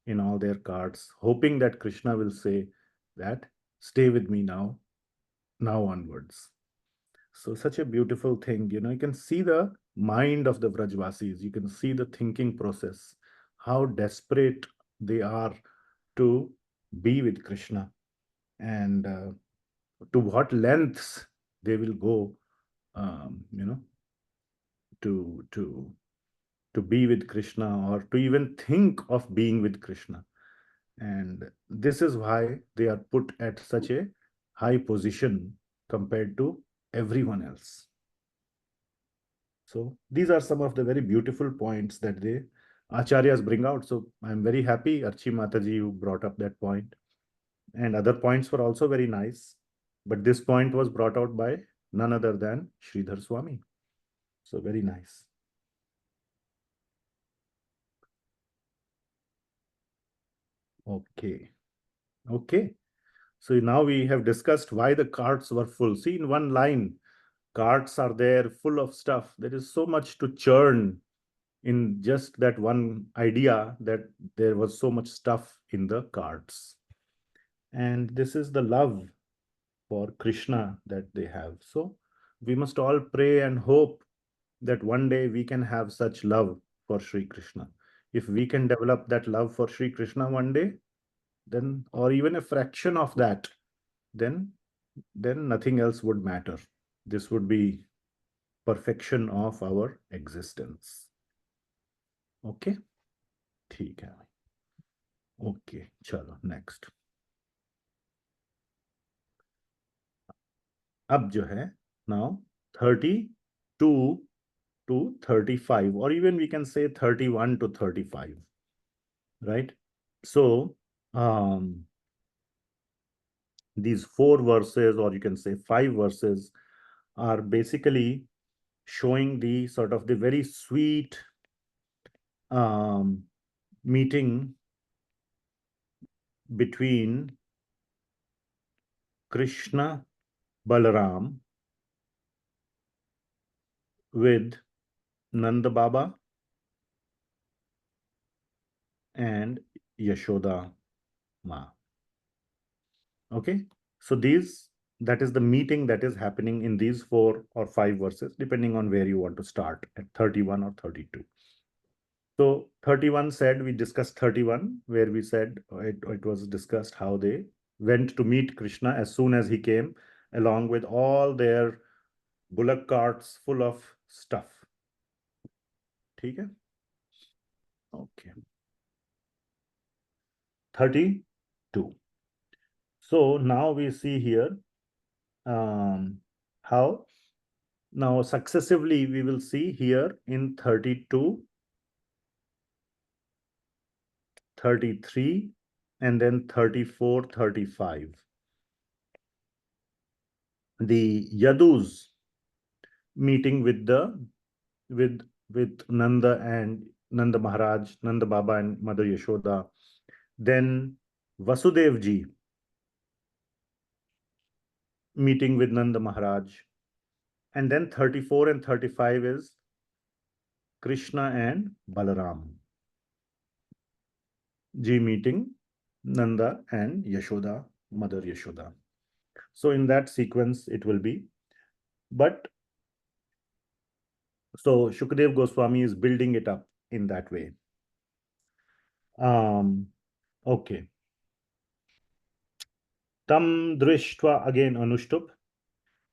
in all their carts, hoping that Krishna will say that, stay with me now onwards. So such a beautiful thing, you can see the mind of the Vrajvasis, you can see the thinking process, how desperate they are to be with Krishna, and to what lengths they will go, to be with Krishna, or to even think of being with Krishna. And this is why they are put at such a high position compared to everyone else. So these are some of the very beautiful points that the acharyas bring out. So I'm very happy, Archi Mataji, you brought up that point. And other points were also very nice. But this point was brought out by none other than Sridhar Swami. So very nice. Okay. So now we have discussed why the carts were full. See, in one line, carts are there full of stuff. There is so much to churn in just that one idea, that there was so much stuff in the carts. And this is the love for Krishna that they have. So we must all pray and hope that one day we can have such love for Sri Krishna. If we can develop that love for Sri Krishna one day, then, or even a fraction of that, then nothing else would matter. This would be perfection of our existence. Okay? ठीक है. Okay, chalo, next. अब जो है, now 32 to 35, or even we can say 31 to 35, right? So these 4 verses, or you can say 5 verses, are basically showing the sort of the very sweet meeting between Krishna Balaram with Nanda Baba and Yashoda Ma. Okay, so that is the meeting that is happening in these 4 or 5 verses, depending on where you want to start, at 31 or 32. So 31 said, we discussed 31, where we said it was discussed how they went to meet Krishna as soon as he came, along with all their bullock carts full of stuff. Okay. Okay. 32. So now we see here how now successively we will see here in 32, 33, and then 34, 35. The Yadus meeting with Nanda and Nanda Maharaj, Nanda Baba and Mother Yashoda. Then Vasudev ji meeting with Nanda Maharaj. And then 34 and 35 is Krishna and Balaram ji meeting Nanda and Yashoda, Mother Yashoda. So in that sequence it will be. But so Shukdev Goswami is building it up in that way. Okay. Tam drishtva, again Anushtup.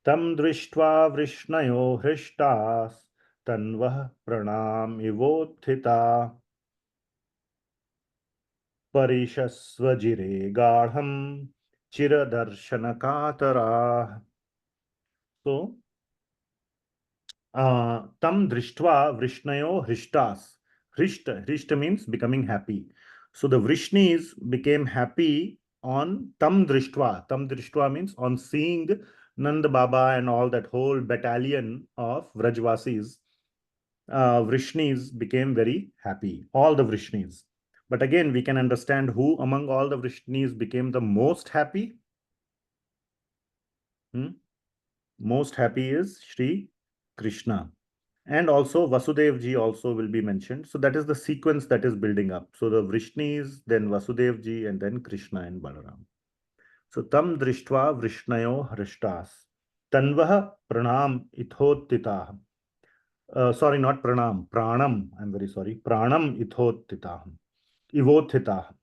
Tam drishtva vrishnyo hrishtas tanvah pranam ivothita parishasvajire garham chiradarshana. So tam drishtva vrishnayo hrishtas. Hrishta means becoming happy. So the Vrishnis became happy on tam drishtva. Tam drishtva means on seeing Nanda Baba and all that whole battalion of Vrajvasis. Vrishnis became very happy, all the Vrishnis. But again, we can understand who among all the Vrishnis became the most happy. Most happy is Shri Krishna. And also Vasudev ji also will be mentioned. So that is the sequence that is building up. So the Vrishnis, then Vasudev ji, and then Krishna and Balaram. So tam drishtva vrishnayo hrishtas tanvah pranam ithotitah. Sorry, not pranam, pranam. I'm very sorry. Pranam ithotitah. Ivotitah.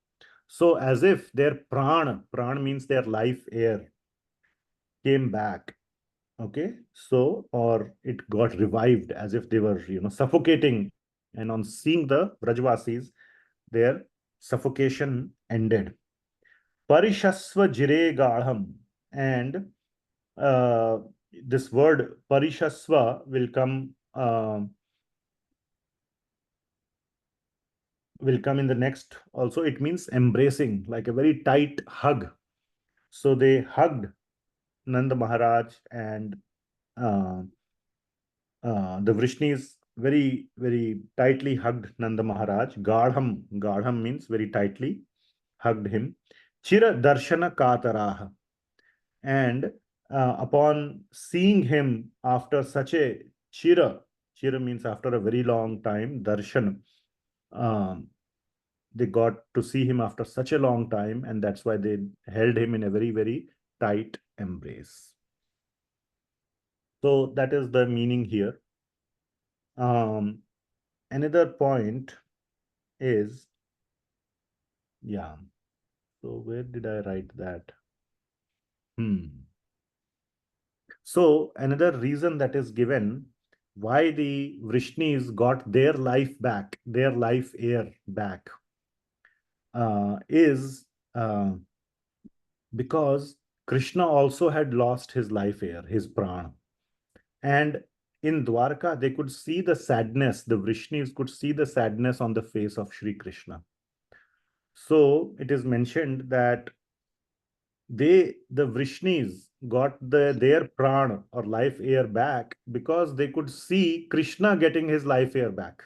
So as if their pran means their life air, came back. Okay, so or it got revived as if they were, suffocating, and on seeing the Vrajvasis, their suffocation ended. Parishasva jire garham, and this word parishasva will come in the next also. It means embracing, like a very tight hug. So they hugged Nanda Maharaj and the Vrishnis very, very tightly hugged Nanda Maharaj. Garham means very tightly hugged him. Chira darshana kataraha. And upon seeing him after such a chira means after a very long time, darshan, they got to see him after such a long time, and that's why they held him in a very, very tight embrace. So that is the meaning here. Another point is, so where did I write that? So another reason that is given why the Vrishnis got their life back, their life air back, is because Krishna also had lost his life air, his prana. And in Dwarka, they could see the sadness, the Vrishnis could see the sadness on the face of Shri Krishna. So it is mentioned that the Vrishnis got their prana or life air back because they could see Krishna getting his life air back.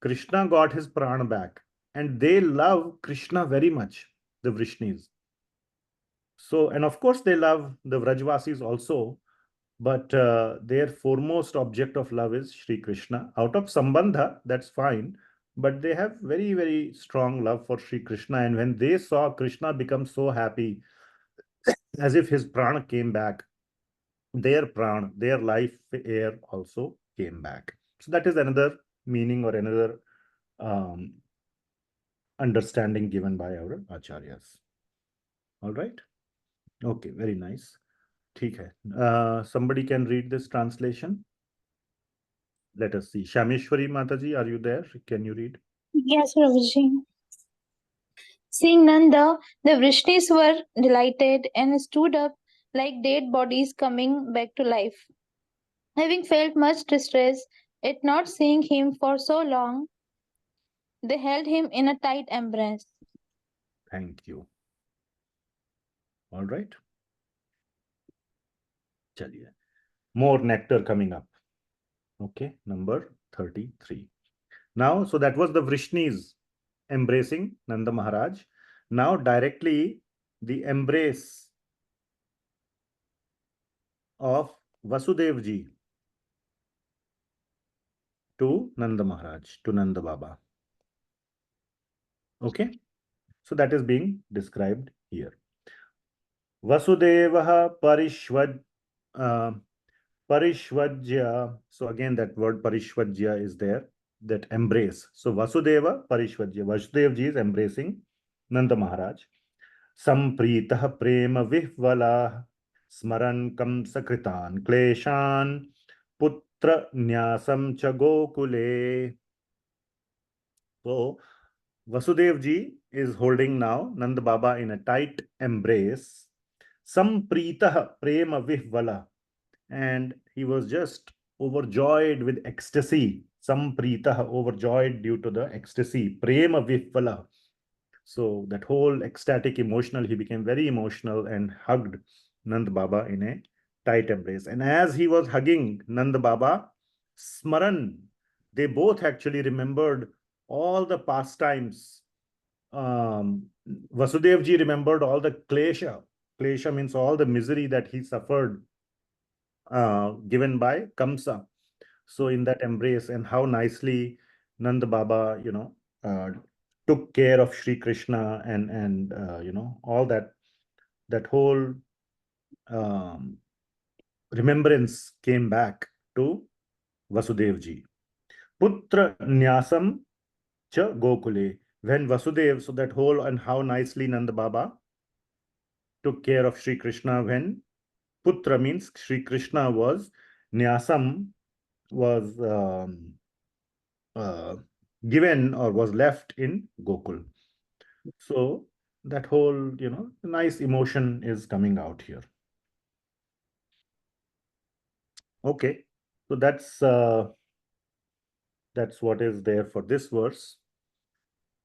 Krishna got his prana back, and they love Krishna very much, the Vrishnis. So, and of course they love the Vrajvasis also, but their foremost object of love is Shri Krishna. Out of Sambandha, that's fine, but they have very, very strong love for Shri Krishna. And when they saw Krishna become so happy, as if his prana came back, their prana, their life air also came back. So that is another meaning or another understanding given by our acharyas. All right. Okay, very nice. ठीक है. Somebody can read this translation. Let us see. Shameshwari Mataji, are you there? Can you read? Yes, Prabhuji. Seeing Nanda, the Vrishnis were delighted and stood up like dead bodies coming back to life. Having felt much distress at not seeing him for so long, they held him in a tight embrace. Thank you. All right. Chaliye. More nectar coming up. Okay, number 33. Now, so that was the Vrishnis embracing Nanda Maharaj. Now, directly the embrace of Vasudev ji to Nanda Maharaj, to Nanda Baba. Okay, so that is being described here. Vasudeva Parishvajya. So again, that word Parishvajya is there, that embrace. So Vasudeva Parishvajya. Vasudev ji is embracing Nanda Maharaj. Sampritah prema vihvala smaran kam sakritan kleshan putra nyasam cha gokule. So Vasudev ji is holding now Nanda Baba in a tight embrace. Sampritah prema vihvala. And he was just overjoyed with ecstasy. Samprita, overjoyed due to the ecstasy. Prema vihvala. So that whole ecstatic emotional, he became very emotional and hugged Nanda Baba in a tight embrace. And as he was hugging Nanda Baba, smaran, they both actually remembered all the pastimes. Vasudev ji remembered all the klesha. Klesha means all the misery that he suffered, given by Kamsa. So in that embrace, and how nicely Nanda Baba, took care of Shri Krishna, and all that whole remembrance came back to Vasudev ji. Putra Nyasam cha Gokule. When Vasudev, so that whole, and how nicely Nanda Baba took care of Shri Krishna when Putra means Shri Krishna was Nyasam, was given or was left in Gokul. So that whole, nice emotion is coming out here. Okay, so that's what is there for this verse.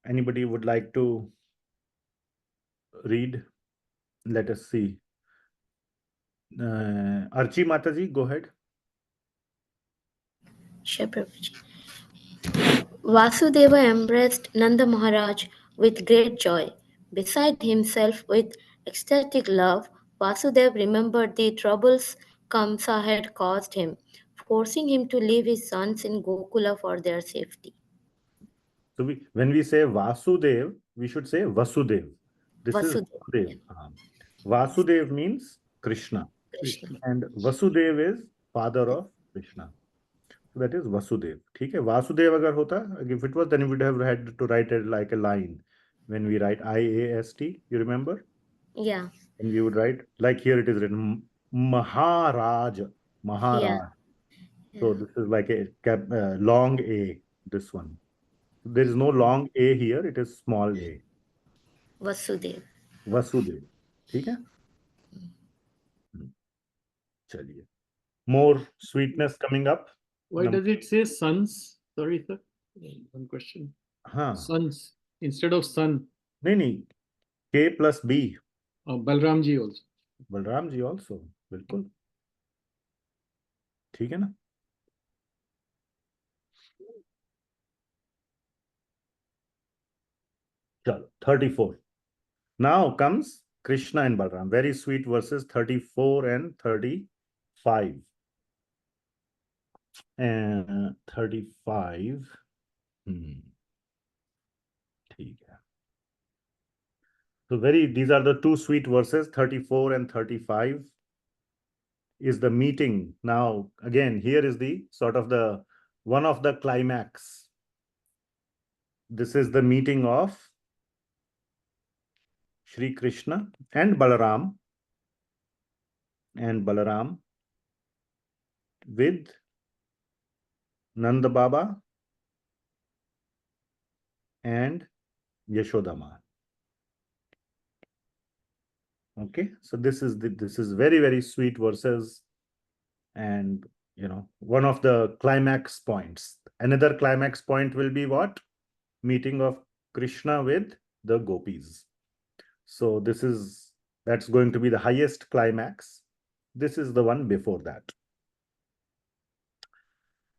Anybody would like to read? Let us see. Archi Mataji, go ahead. Sure, Prabhuji. Vasudeva embraced Nanda Maharaj with great joy. Beside himself with ecstatic love, Vasudeva remembered the troubles Kamsa had caused him, forcing him to leave his sons in Gokula for their safety. So when we say Vasudev, we should say Vasudev. This is Vasudev. Vasudev means Krishna. And Vasudev is father of Krishna. So that is Vasudev. Okay? Vasudev agar hota, if it was, then we would have had to write it like a line. When we write IAST, you remember? Yeah. And we would write, like here it is written, Maharaj. Yeah. So this is like a long A, this one. There is no long A here, it is small a. Vasudev. Vasudev. Okay? Chaliye. More sweetness coming up. Why does it say sons? Sorry, sir. One question. Sons instead of son. No. K plus B. Balaram ji also. Balaram ji also. बिल्कुल. ठीक है ना? चलो, 34. Now comes Krishna and Balaram. Very sweet verses 34 and 35. And 35. ठीक है. So these are the two sweet verses, 34 and 35 is the meeting. Now, again, here is the sort of one of the climax. This is the meeting of Shri Krishna and Balaram with Nanda Baba and Yashoda Ma. Okay, so this is very, very sweet verses, and one of the climax points. Another climax point will be what? Meeting of Krishna with the Gopis. So that's going to be the highest climax. This is the one before that.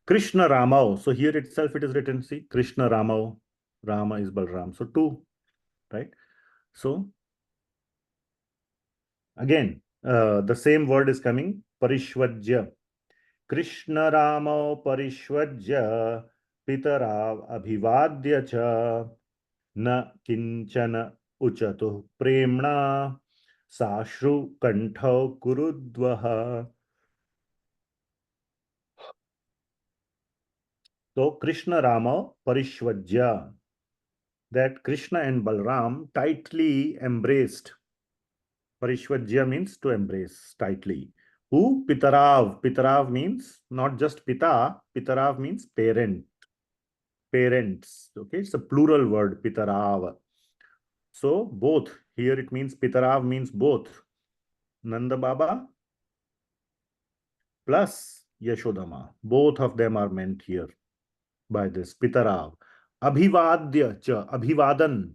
Krishna Ramao. So here itself it is written, see, Krishna Ramao. Rama is Balaram. So two, right? So again, the same word is coming, Parishvajya. Krishna Ramao Parishvajya Pitarav Abhivadya cha na kinchana uchatu premna sashru kantho kurudvaha. So Krishna Rama Parishvajya, that Krishna and Balaram tightly embraced. Parishvajya means to embrace tightly. Who? Pitarav. Pitarav means not just Pita. Pitarav means parent. Parents. Okay, it's a plural word, Pitarav. So both. Here it means Pitarav means both. Nanda Baba plus Yashodama. Both of them are meant here by this Pitarav. Abhivadya cha. Abhivadan.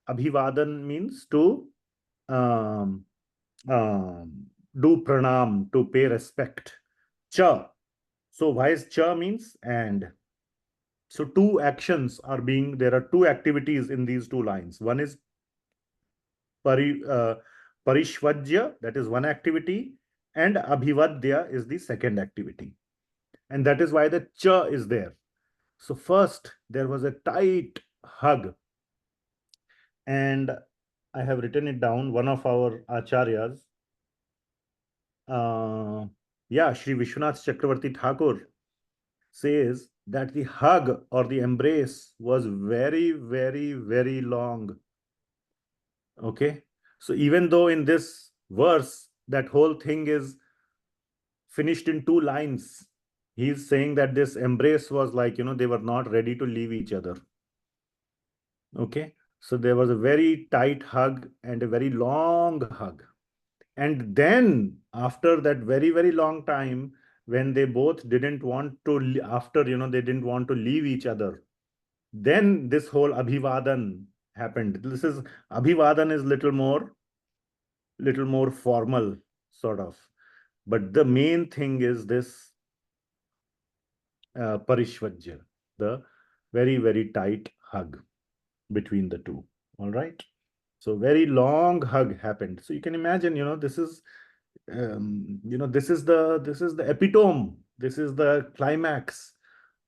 Abhivadan means to do pranam, to pay respect. Cha. So why is cha means and. So two actions are there are two activities in these two lines. One is Parishvajya, that is one activity, and Abhivadya is the second activity. And that is why the cha is there. So first, there was a tight hug. And I have written it down. One of our acharyas, Shri Vishwanath Chakravarti Thakur, says that the hug or the embrace was very, very, very long. Okay. So even though in this verse, that whole thing is finished in 2 lines, he's saying that this embrace was like, they were not ready to leave each other. Okay. So there was a very tight hug and a very long hug. And then after that very, very long time, when they both didn't want to, they didn't want to leave each other, then this whole Abhivadan happened. Abhivadan is little more formal, sort of. But the main thing is this Parishvajya, the very, very tight hug between the two. All right. So very long hug happened. So you can imagine, this is, this is the epitome. This is the climax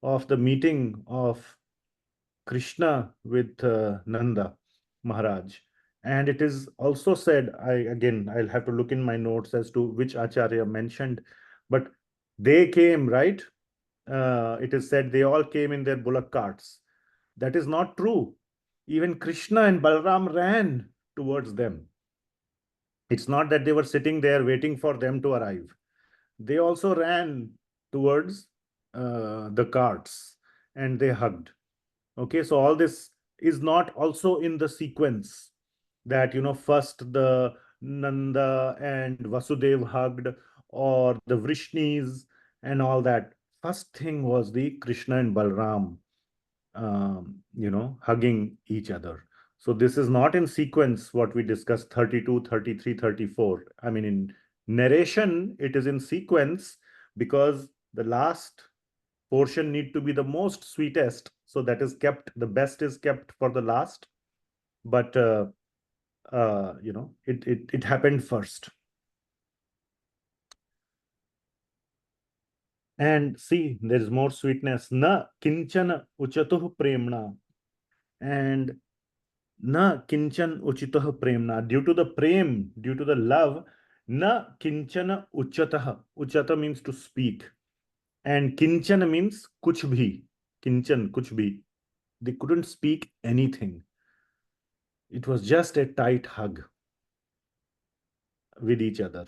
of the meeting of Krishna with Nanda Maharaj. And it is also said, I'll have to look in my notes as to which acharya mentioned, but they came, right? It is said they all came in their bullock carts. That is not true. Even Krishna and Balaram ran towards them. It's not that they were sitting there waiting for them to arrive. They also ran towards the carts and they hugged. Okay, so all this is not also in the sequence that, first the Nanda and Vasudeva hugged, or the Vrishnis and all that. First thing was the Krishna and Balaram, hugging each other. So this is not in sequence what we discussed 32, 33, 34. I mean, in narration, it is in sequence because the last portion need to be the most sweetest. So that is kept, the best is kept for the last. But, it happened first. And see, there is more sweetness. Na kinchana uchatuh premna. And na kinchan uchitah premna. Due to the prem, due to the love, na kinchana uchatah. Uchata means to speak. And kinchana means kuch bhi. Kinchan, kuch bhi. They couldn't speak anything. It was just a tight hug with each other.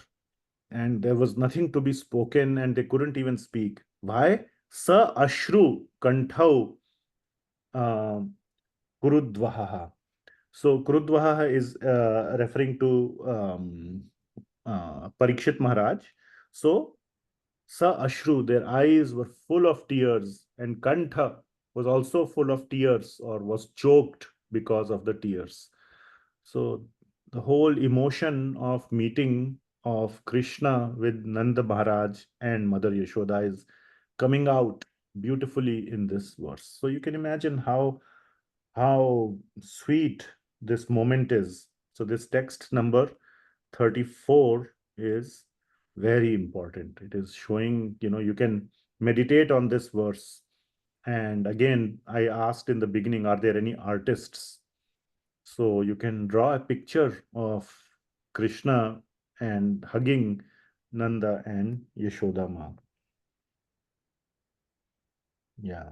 And there was nothing to be spoken and they couldn't even speak. Why? Sa ashru kanthau kurudvaha. So kurudvaha is referring to Parikshit Maharaj. So sa ashru, their eyes were full of tears, and kantha was also full of tears or was choked because of the tears. So the whole emotion of meeting of Krishna with Nanda Maharaj and Mother Yashoda is coming out beautifully in this verse. So you can imagine how sweet this moment is. So this text number 34 is very important. It is showing, you can meditate on this verse. And again, I asked in the beginning, are there any artists? So you can draw a picture of Krishna and hugging Nanda and Yashoda Ma. Yeah.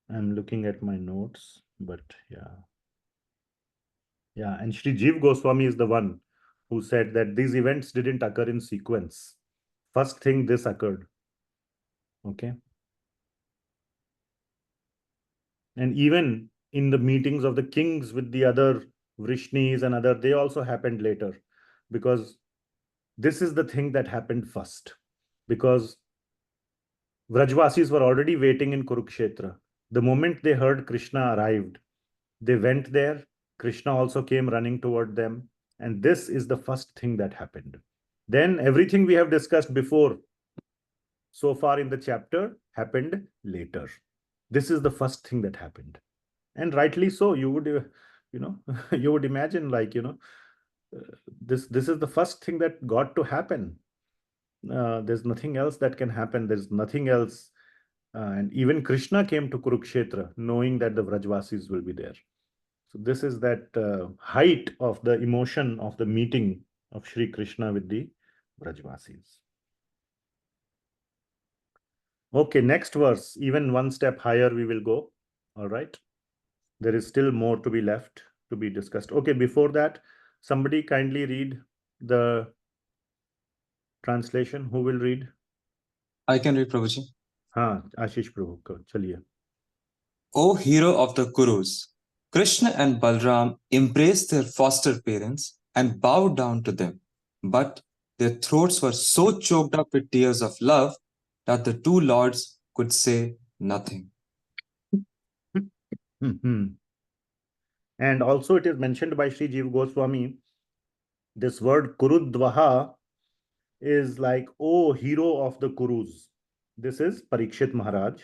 I'm looking at my notes, but yeah. Yeah, and Shri Jiv Goswami is the one who said that these events didn't occur in sequence. First thing this occurred. Okay. And even in the meetings of the kings with the other Vrishnis and other, they also happened later, because this is the thing that happened first. Because Vrajvasis were already waiting in Kurukshetra. The moment they heard Krishna arrived, they went there. Krishna also came running toward them. And this is the first thing that happened. Then everything we have discussed before, so far in the chapter, happened later. This is the first thing that happened. And rightly so. You would, you would imagine, like, this is the first thing that got to happen. There's nothing else that can happen. There's nothing else. And even Krishna came to Kurukshetra knowing that the Vrajvasis will be there. So this is that height of the emotion of the meeting of Shri Krishna with the Vrajvasis. Okay, next verse, even one step higher we will go. All right. There is still more to be left to be discussed. Okay, before that, somebody kindly read the translation. Who will read? I can read, Prabhuji. Ashish Prabhu, chaliye. O hero of the Kurus, Krishna and Balaram embraced their foster parents and bowed down to them. But their throats were so choked up with tears of love that the two lords could say nothing. And also it is mentioned by Sri Jiva Goswami, this word Kurudvaha is like, oh, hero of the Kurus. This is Parikshit Maharaj.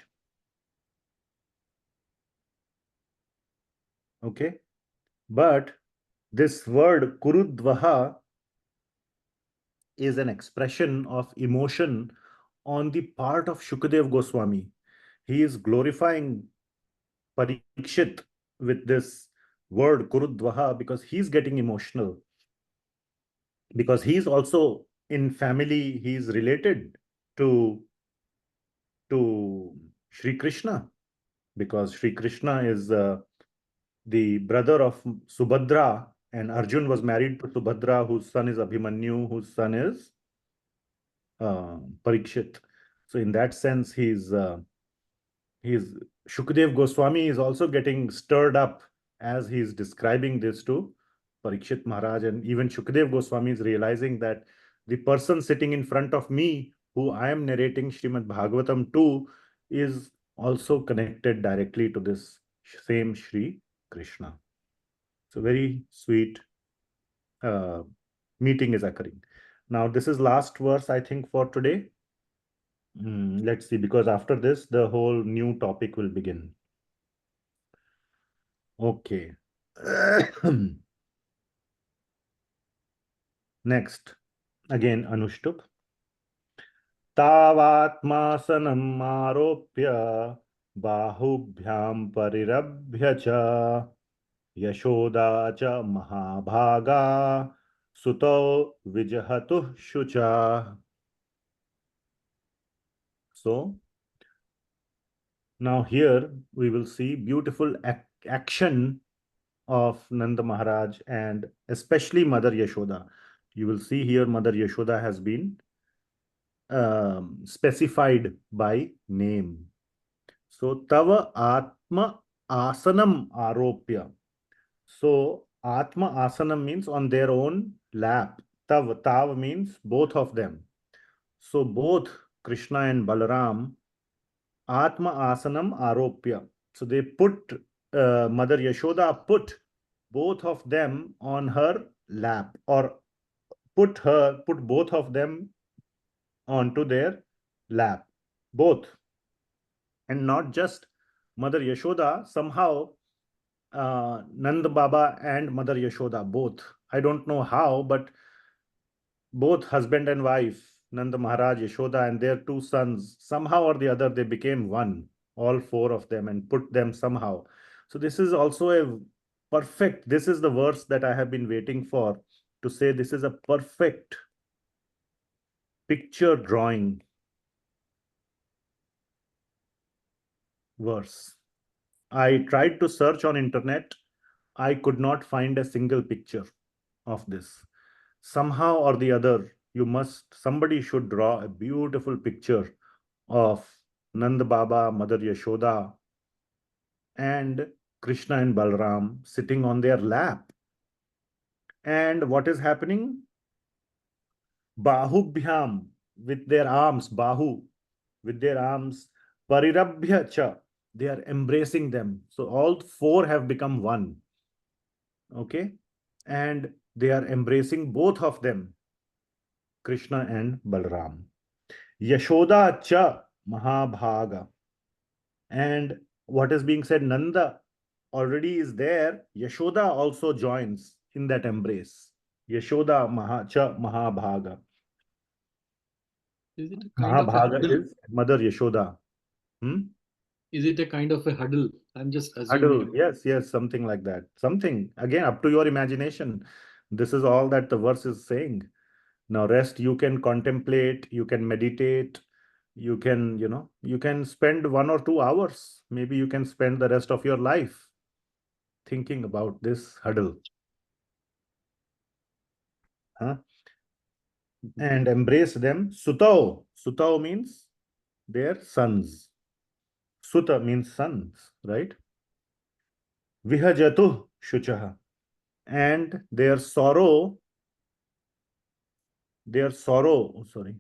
Okay. But this word Kurudvaha is an expression of emotion on the part of Shukadev Goswami. He is glorifying Parikshit with this word Kurudvaha because he's getting emotional. Because he's also in family, he's related to Shri Krishna. Because Shri Krishna is the brother of Subhadra, and Arjun was married to Subhadra, whose son is Abhimanyu, whose son is Parikshit. So in that sense, he's Shukadev Goswami is also getting stirred up as he's describing this to Parikshit Maharaj, and even Shukadev Goswami is realizing that the person sitting in front of me, who I am narrating Srimad Bhagavatam to, is also connected directly to this same Shri Krishna. So very sweet meeting is occurring. Now this is last verse, I think, for today. Let's see, because after this, the whole new topic will begin. Okay. Next, again, Anushtup. Tavatmasanam aropya bahubhyam parirabhya cha Yashoda cha mahabhaga suto vijahatuh shucha. So now here we will see beautiful action of Nanda Maharaj and especially Mother Yashoda. You will see here Mother Yashoda has been specified by name. So Tava Atma Asanam Aropya. So Atma Asanam means on their own lap. Tav means both of them. So both Krishna and Balaram, Atma Asanam Aropya. So they put, Mother Yashoda put both of them on her lap, or put both of them onto their lap. Both. And not just Mother Yashoda, somehow Nanda Baba and Mother Yashoda, both. I don't know how, but both husband and wife, Nanda Maharaj, Yashoda, and their two sons, somehow or the other, they became one, all four of them, and put them somehow. So this is also a perfect, this is the verse that I have been waiting for, to say this is a perfect picture drawing verse. I tried to search on internet. I could not find a single picture of this. Somehow or the other, somebody should draw a beautiful picture of Nanda Baba, Mother Yashoda, and Krishna and Balaram sitting on their lap. And what is happening? Bahubhyam, with their arms, Bahu, with their arms, Parirabhya cha, they are embracing them. So all four have become one. Okay? And they are embracing both of them, Krishna and Balaram. Yashoda cha Mahabhaga. And what is being said, Nanda already is there. Yashoda also joins in that embrace. Yashoda Mahabhaga. Is it a kind of a Mahabhaga huddle? is Mother Yashoda. Is it a kind of a huddle? I'm just Huddle. assuming. Yes, something like that. Something, again, up to your imagination. This is all that the verse is saying. Now, rest, you can contemplate, you can meditate, you can, you can spend 1 or 2 hours. Maybe you can spend the rest of your life thinking about this huddle. And embrace them. Sutao. Sutao means their sons. Suta means sons, right? Vihajatu shuchaha. And their sorrow, oh, sorry.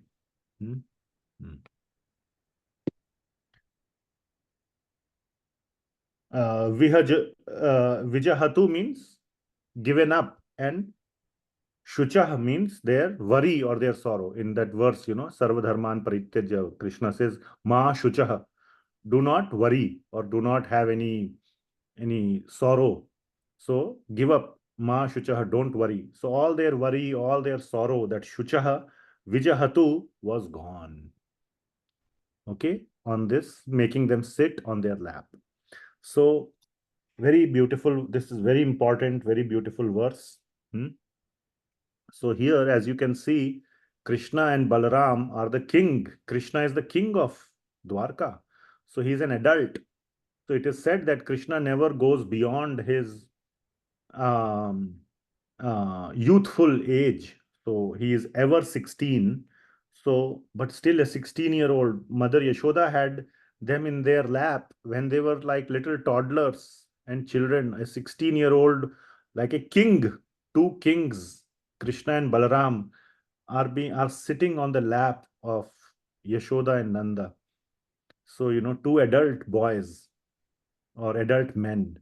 Vijahatu means given up, and Shuchah means their worry or their sorrow. In that verse, Sarvadharman Parityajya, Krishna says, Ma Shuchah, do not worry or do not have any sorrow. So give up. Ma Shuchah, don't worry. So all their worry, all their sorrow, that Shuchah, Vijahatu was gone. Okay, on this, making them sit on their lap. So very beautiful. This is very important, very beautiful verse. So here, as you can see, Krishna and Balaram are the king. Krishna is the king of Dwarka. So he is an adult. So it is said that Krishna never goes beyond his youthful age. So he is ever 16. So, but still a 16-year-old. Mother Yashoda had them in their lap when they were like little toddlers and children. A 16-year-old, like a king, 2 kings, Krishna and Balaram, are sitting on the lap of Yashoda and Nanda. So, 2 adult boys or adult men.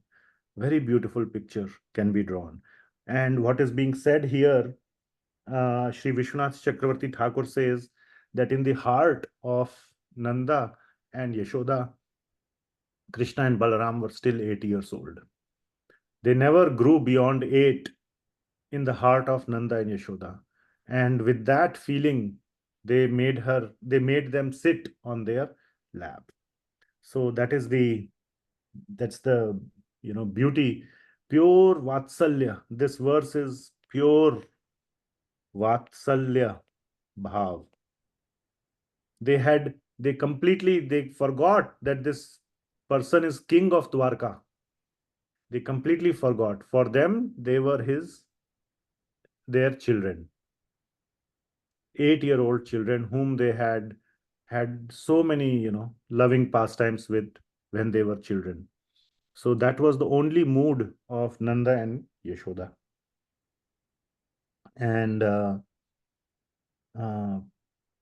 Very beautiful picture can be drawn. And what is being said here, Sri Vishwanath Chakravarti Thakur says that in the heart of Nanda and Yashoda, Krishna and Balaram were still 8 years old. They never grew beyond 8 in the heart of Nanda and Yashoda. And with that feeling, they made them sit on their lap. So that's the beauty, pure Vatsalya. This verse is pure Vatsalya Bhav. They forgot that this person is king of Dwarka. They completely forgot. For them, they were their children. 8-year-old children whom they had so many, loving pastimes with when they were children. So that was the only mood of Nanda and Yashoda. And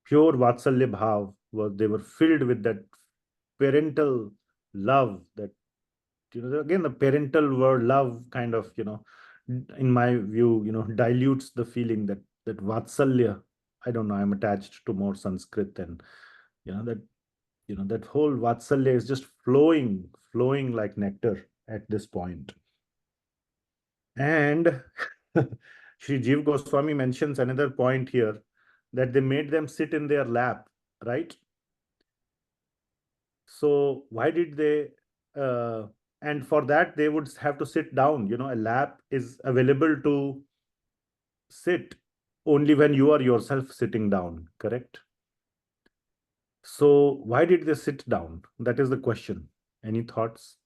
pure Vatsalya Bhav they were filled with that parental love, that, again, the parental word love kind of, in my view, dilutes the feeling that Vatsalya, I don't know, I'm attached to more Sanskrit, and, that whole Vatsalya is just flowing like nectar at this point. And Sri Jiva Goswami mentions another point here, that they made them sit in their lap, right? So why did they, and for that they would have to sit down. A lap is available to sit only when you are yourself sitting down, correct? So why did they sit down? That is the question. Any thoughts?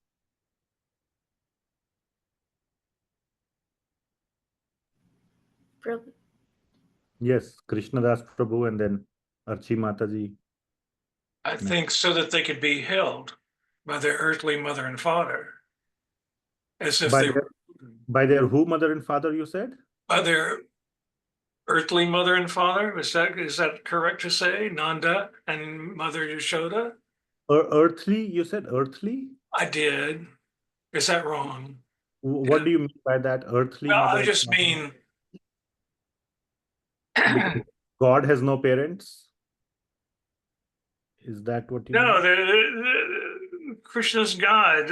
Prabhu. Yes, Krishna Das Prabhu and then Archi Mataji. I think so that they could be held by their earthly mother and father, as if by their who, mother and father, you said? By their earthly mother and father. Is that correct to say? Nanda and Mother Yashoda? Earthly, you said earthly? I did. Is that wrong? What do you mean by that, earthly? Well, mother I just mean because God has no parents? Is that what you mean? No, Krishna's God.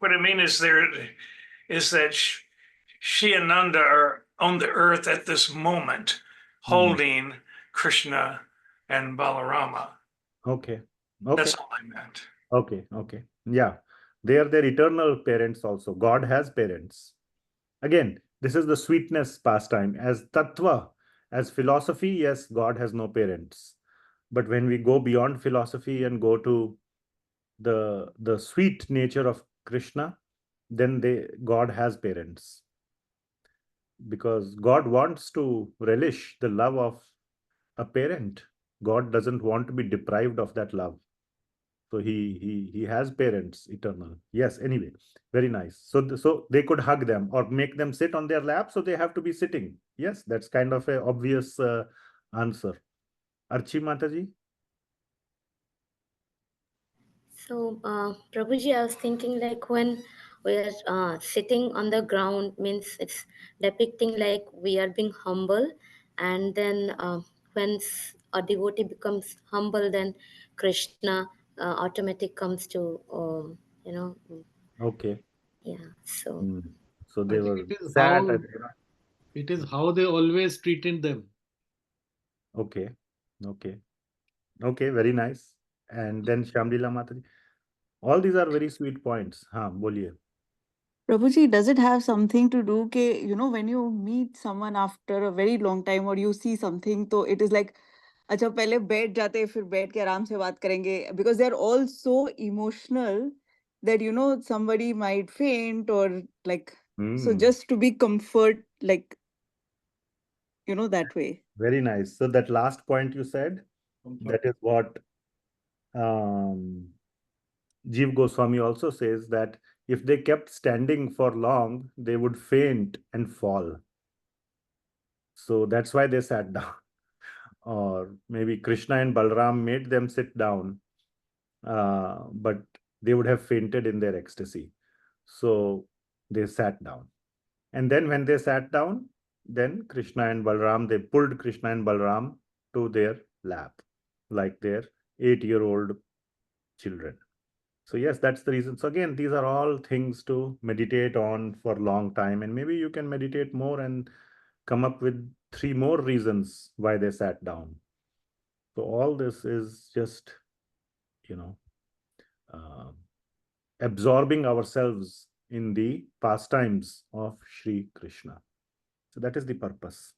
What I mean is that she and Nanda on the earth at this moment, holding Krishna and Balarāma. Okay. That's all I meant. Okay. Yeah. They are their eternal parents also. God has parents. Again, this is the sweetness pastime. As tattva, as philosophy, yes, God has no parents. But when we go beyond philosophy and go to the sweet nature of Krishna, then God has parents. Because God wants to relish the love of a parent. God doesn't want to be deprived of that love. So he has parents eternal. Yes, anyway, very nice. So they could hug them or make them sit on their lap, so they have to be sitting. Yes, that's kind of a obvious answer. Archi Mataji? So, Prabhuji, I was thinking like when we are sitting on the ground means it's depicting like we are being humble, and then when a devotee becomes humble, then Krishna automatic comes to Okay. yeah. So So they were It is sat how and it is how they always treated them. okay. Very nice. And then Shamlila Mataji. All these are very sweet points. Boliye. Prabhuji, does it have something to do ke, when you meet someone after a very long time or you see something, so it is like, अच्छा पहले बैठ जाते फिर बैठ के आराम से बात करेंगे, because they're all so emotional that somebody might faint or like, so just to be comfort, like, that way. Very nice. So that last point you said, that is what Jiv Goswami also says, that if they kept standing for long, they would faint and fall. So that's why they sat down. Or maybe Krishna and Balaram made them sit down, but they would have fainted in their ecstasy. So they sat down. And then when they sat down, then Krishna and Balaram, they pulled Krishna and Balaram to their lap, like their 8-year-old children. So yes, that's the reason. So again, these are all things to meditate on for a long time. And maybe you can meditate more and come up with 3 more reasons why they sat down. So all this is just, absorbing ourselves in the pastimes of Shri Krishna. So that is the purpose.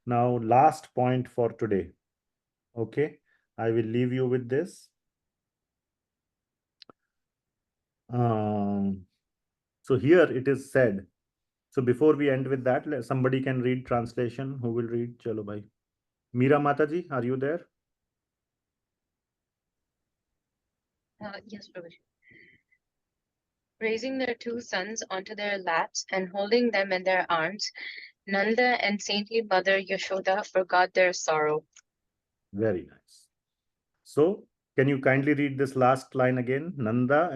Now, last point for today. Okay, I will leave you with this. So here it is said. So before we end with that, somebody can read translation. Who will read? Chalo bhai. Meera Mataji, are you there? Yes, Prabhuji. Raising their 2 sons onto their laps and holding them in their arms, Nanda and saintly Mother Yashoda forgot their sorrow. Very nice. So, can you kindly read this last line again? Nanda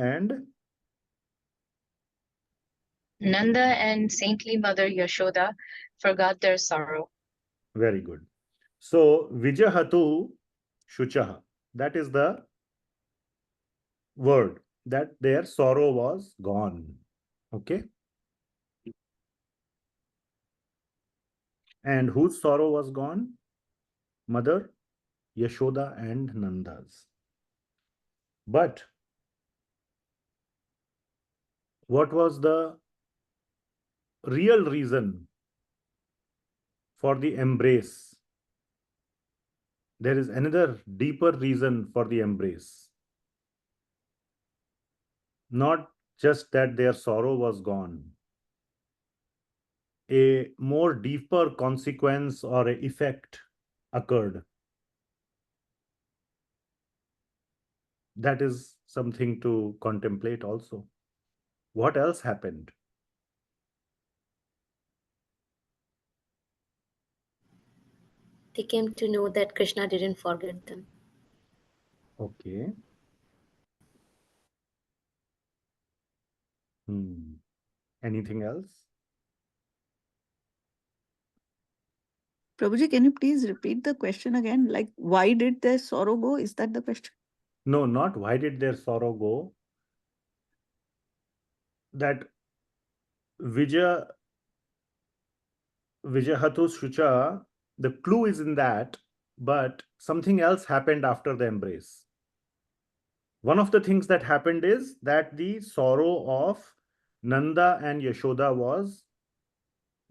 and saintly Mother Yashoda forgot their sorrow. Very good. So, Vijahatu Shuchaha. That is the word, that their sorrow was gone. Okay. And whose sorrow was gone? Mother Yashoda and Nanda's. But what was the real reason for the embrace? There is another deeper reason for the embrace. Not just that their sorrow was gone. A more deeper consequence or an effect occurred. That is something to contemplate also. What else happened? they came to know that Krishna didn't forget them. Okay. Anything else? Prabhuji, can you please repeat the question again? Like, why did their sorrow go? Is that the question? No, not why did their sorrow go. That Vijaya Vijahatu Shucha, the clue is in that, but something else happened after the embrace. One of the things that happened is that the sorrow of Nanda and Yashoda was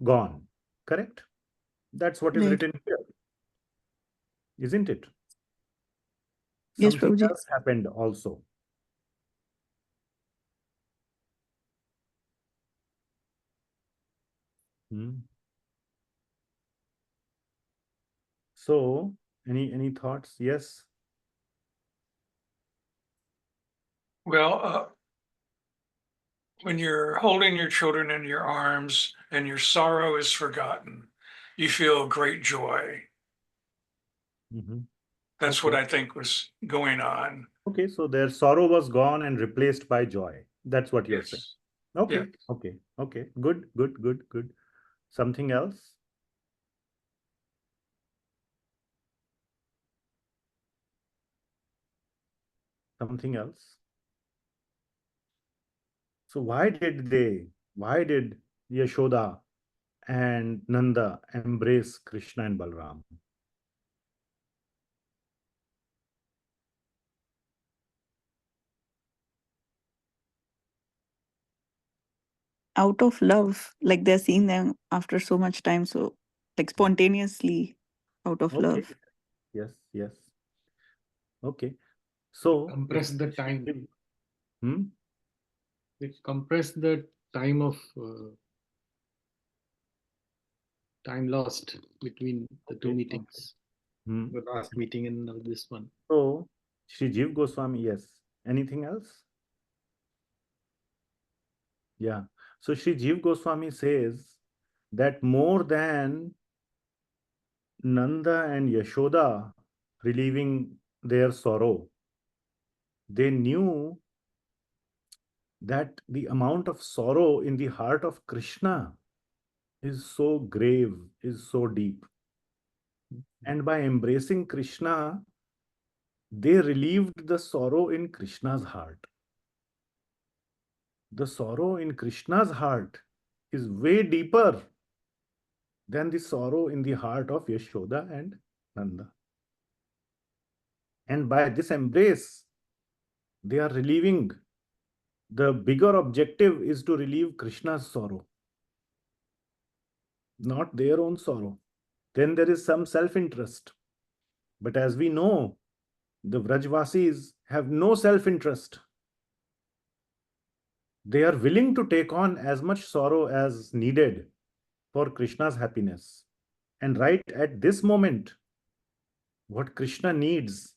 gone. Correct? That's what is Right. written here. Isn't it? Yes, Something Prabhuji. else happened also. So, any thoughts? Yes. Well, when you're holding your children in your arms and your sorrow is forgotten, you feel great joy. That's what Okay. I think was going on. Okay, so their sorrow was gone and replaced by joy. That's what you're saying. Yes. Okay, Yeah. okay, okay. Good, good, good, good. Something else? Something else? So why did Yashoda and Nanda embrace Krishna and Balaram? Out of love, like they're seeing them after so much time, so like spontaneously out of Okay. love. Yes, yes. Okay. So Compress the time. Hmm? It compress the time of time lost between the two meetings. The last meeting and now this one. So Shri Jiv Goswami, yes. Anything else? Yeah. So Shri Jiv Goswami says that more than Nanda and Yashoda relieving their sorrow, they knew that the amount of sorrow in the heart of Krishna is so grave, is so deep. And by embracing Krishna, they relieved the sorrow in Krishna's heart. The sorrow in Krishna's heart is way deeper than the sorrow in the heart of Yashoda and Nanda. And by this embrace, they are relieving. The bigger objective is to relieve Krishna's sorrow, not their own sorrow. Then there is some self-interest. But as we know, the Vrajvasis have no self-interest. They are willing to take on as much sorrow as needed for Krishna's happiness. And right at this moment, what Krishna needs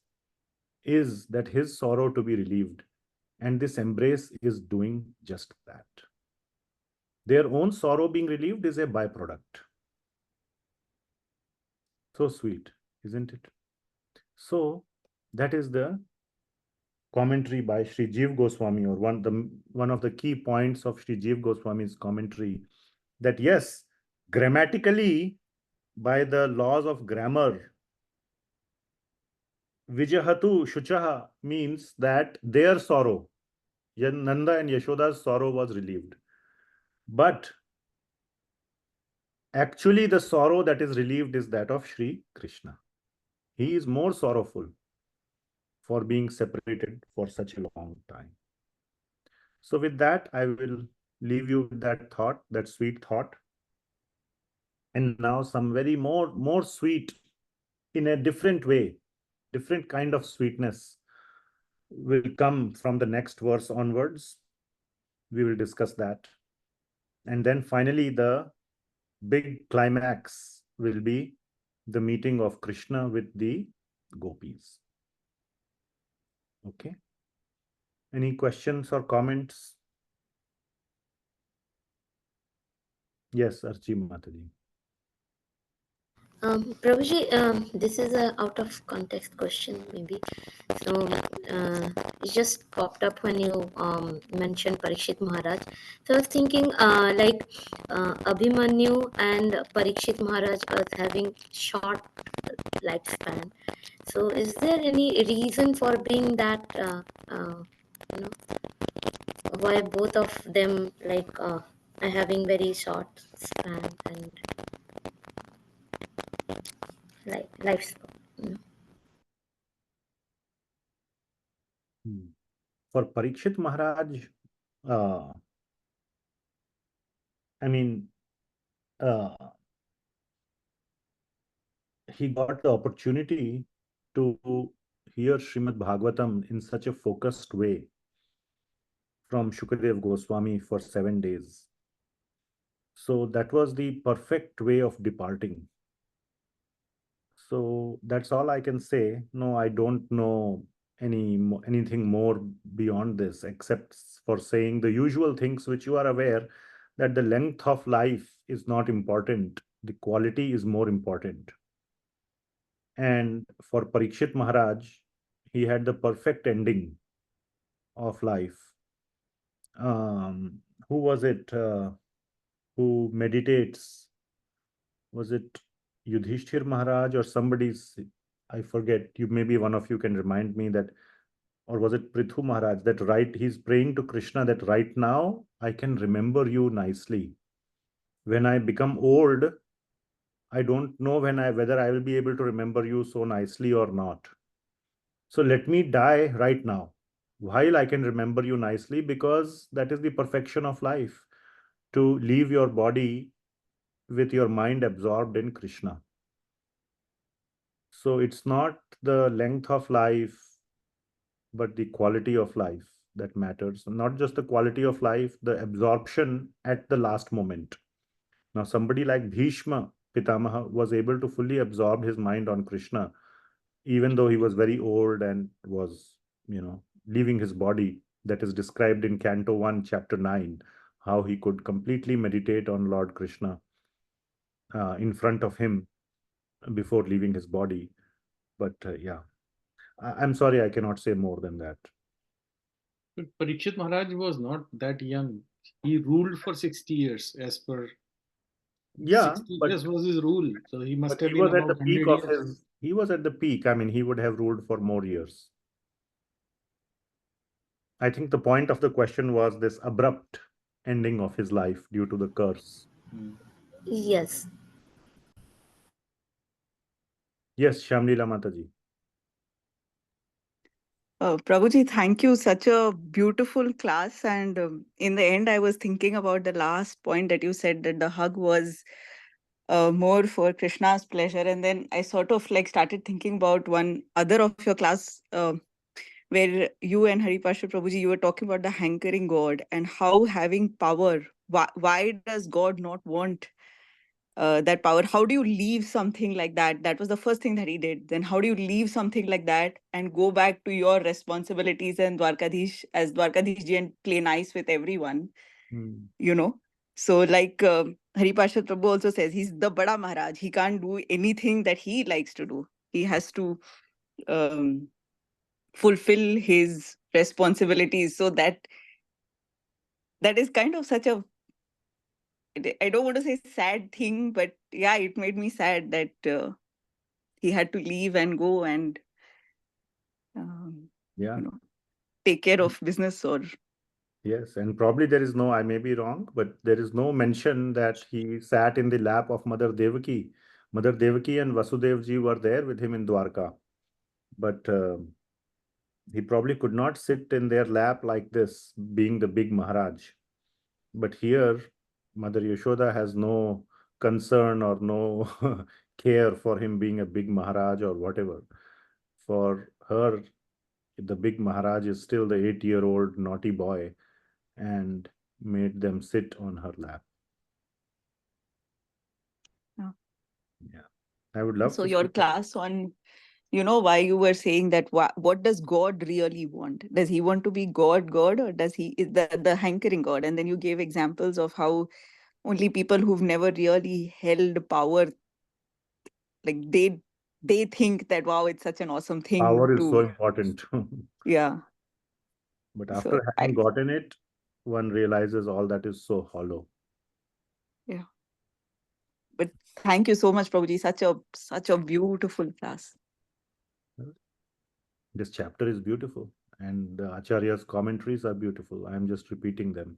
is that his sorrow to be relieved. And this embrace is doing just that. Their own sorrow being relieved is a byproduct. So sweet, isn't it? So that is the commentary by Shri Jiv Goswami, or one of the key points of Shri Jiv Goswami's commentary, that yes, grammatically, by the laws of grammar, Vijahatu Shuchaha means that their sorrow, Nanda and Yashoda's sorrow, was relieved. But actually, the sorrow that is relieved is that of Shri Krishna. He is more sorrowful for being separated for such a long time. So with that, I will leave you with that thought, that sweet thought. And now some very more sweet in a different way, different kind of sweetness will come from the next verse onwards. We will discuss that. And then finally, the big climax will be the meeting of Krishna with the gopis. Okay. Any questions or comments? Yes, Archi Mataji. Prabhuji, this is a out of context question maybe. So it just popped up when you mentioned Parikshit Maharaj. So I was thinking Abhimanyu and Parikshit Maharaj are having short lifespan. So is there any reason for being that, why both of them are having very short span? And life. For Parikshit Maharaj, I mean, he got the opportunity to hear Srimad Bhagavatam in such a focused way from Shukadev Goswami for 7 days. So that was the perfect way of departing. So that's all I can say. No, I don't know anything more beyond this, except for saying the usual things which you are aware, that the length of life is not important. The quality is more important. And for Parikshit Maharaj, he had the perfect ending of life. Who was it who meditates? Was it Yudhishthir Maharaj or somebody's? I forget. Maybe one of you can remind me that, or was it Prithu Maharaj, that he's praying to Krishna that right now I can remember you nicely. When I become old, I don't know whether I will be able to remember you so nicely or not. So let me die right now while I can remember you nicely, because that is the perfection of life, to leave your body with your mind absorbed in Krishna. So it's not the length of life, but the quality of life that matters. Not just the quality of life, the absorption at the last moment. Now, somebody like Bhishma Pitamaha was able to fully absorb his mind on Krishna, even though he was very old and was, leaving his body. That is described in Canto 1, Chapter 9, how he could completely meditate on Lord Krishna in front of him before leaving his body. But yeah, I'm sorry, I cannot say more than that. But Parikshit Maharaj was not that young. He ruled for 60 years as per. Yeah, 60 but years was his rule. So he must have he been was at about the peak 100 of years. he was at the peak. I mean, he would have ruled for more years. I think the point of the question was this abrupt ending of his life due to the curse. Yes. Yes, Shamlila Mataji. Prabhuji, thank you. Such a beautiful class. And in the end, I was thinking about the last point that you said, that the hug was more for Krishna's pleasure. And then I sort of started thinking about one other of your class where you and Haripasha Prabhuji, you were talking about the hankering God and how having power, why does God not want that power? How do you leave something like that? That was the first thing that he did. Then how do you leave something like that and go back to your responsibilities and as Dwarkadish ji and play nice with everyone? So Haripasha Prabhu also says, he's the Bada Maharaj. He can't do anything that he likes to do. He has to fulfill his responsibilities. So that is kind of such a, I don't want to say sad thing, but yeah, it made me sad that he had to leave and go and take care of business. Or yes, and probably there is no, I may be wrong, but there is no mention that he sat in the lap of Mother Devaki. Mother Devaki and Vasudev ji were there with him in Dwarka, but he probably could not sit in their lap like this, being the big Maharaj. But here, Mother Yashoda has no concern or no care for him being a big Maharaj or whatever. For her, the big Maharaj is still the 8-year-old naughty boy, and made them sit on her lap. Yeah. I would love so to your see class on, why you were saying that, what does God really want? Does he want to be God, or does he is the hankering God? And then you gave examples of how only people who've never really held power, they think that, wow, it's such an awesome thing. Power is so important. Yeah. But So after having gotten it, one realizes all that is so hollow. Yeah. But thank you so much, Prabhuji. Such a beautiful class. This chapter is beautiful, and the acharyas' commentaries are beautiful. I am just repeating them.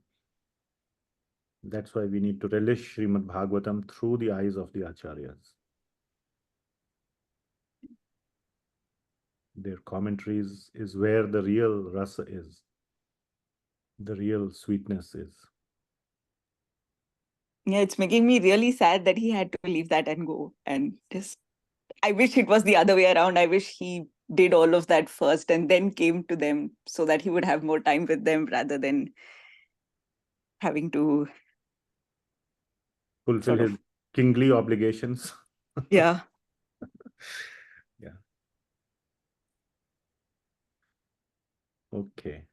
That's why we need to relish Srimad Bhagavatam through the eyes of the acharyas. Their commentaries is where the real rasa is, the real sweetness is. Yeah, it's making me really sad that he had to leave that and go. And just, I wish it was the other way around. I wish he did all of that first and then came to them so that he would have more time with them rather than having to Fulfill his kingly obligations. Yeah. Yeah. Okay.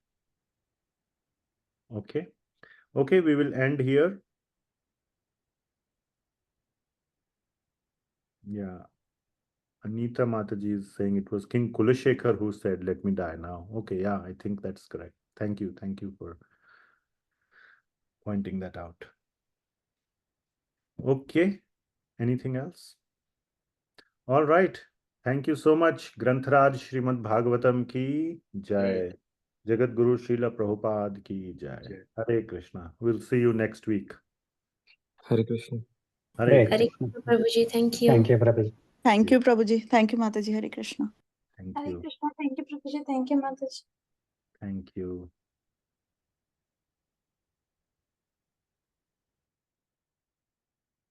Okay. Okay, we will end here. Yeah. Anita Mataji is saying it was King Kulashekar who said, "Let me die now." Okay, yeah, I think that's correct. Thank you. Thank you for pointing that out. Okay. Anything else? All right. Thank you so much. Grantharaj Srimad Bhagavatam ki jai. Jagat Guru Srila Prabhupada ki jai. Hare Krishna. We'll see you next week. Hare Krishna. Hare Hare Krishna. Krishna. Prabhuji, thank you. Thank you, Prabhuji. Thank you, Prabhuji. Thank you, Mataji. Hare Krishna. Thank Hare you. Krishna. Thank you, Prabhuji. Thank you, Mataji. Thank you.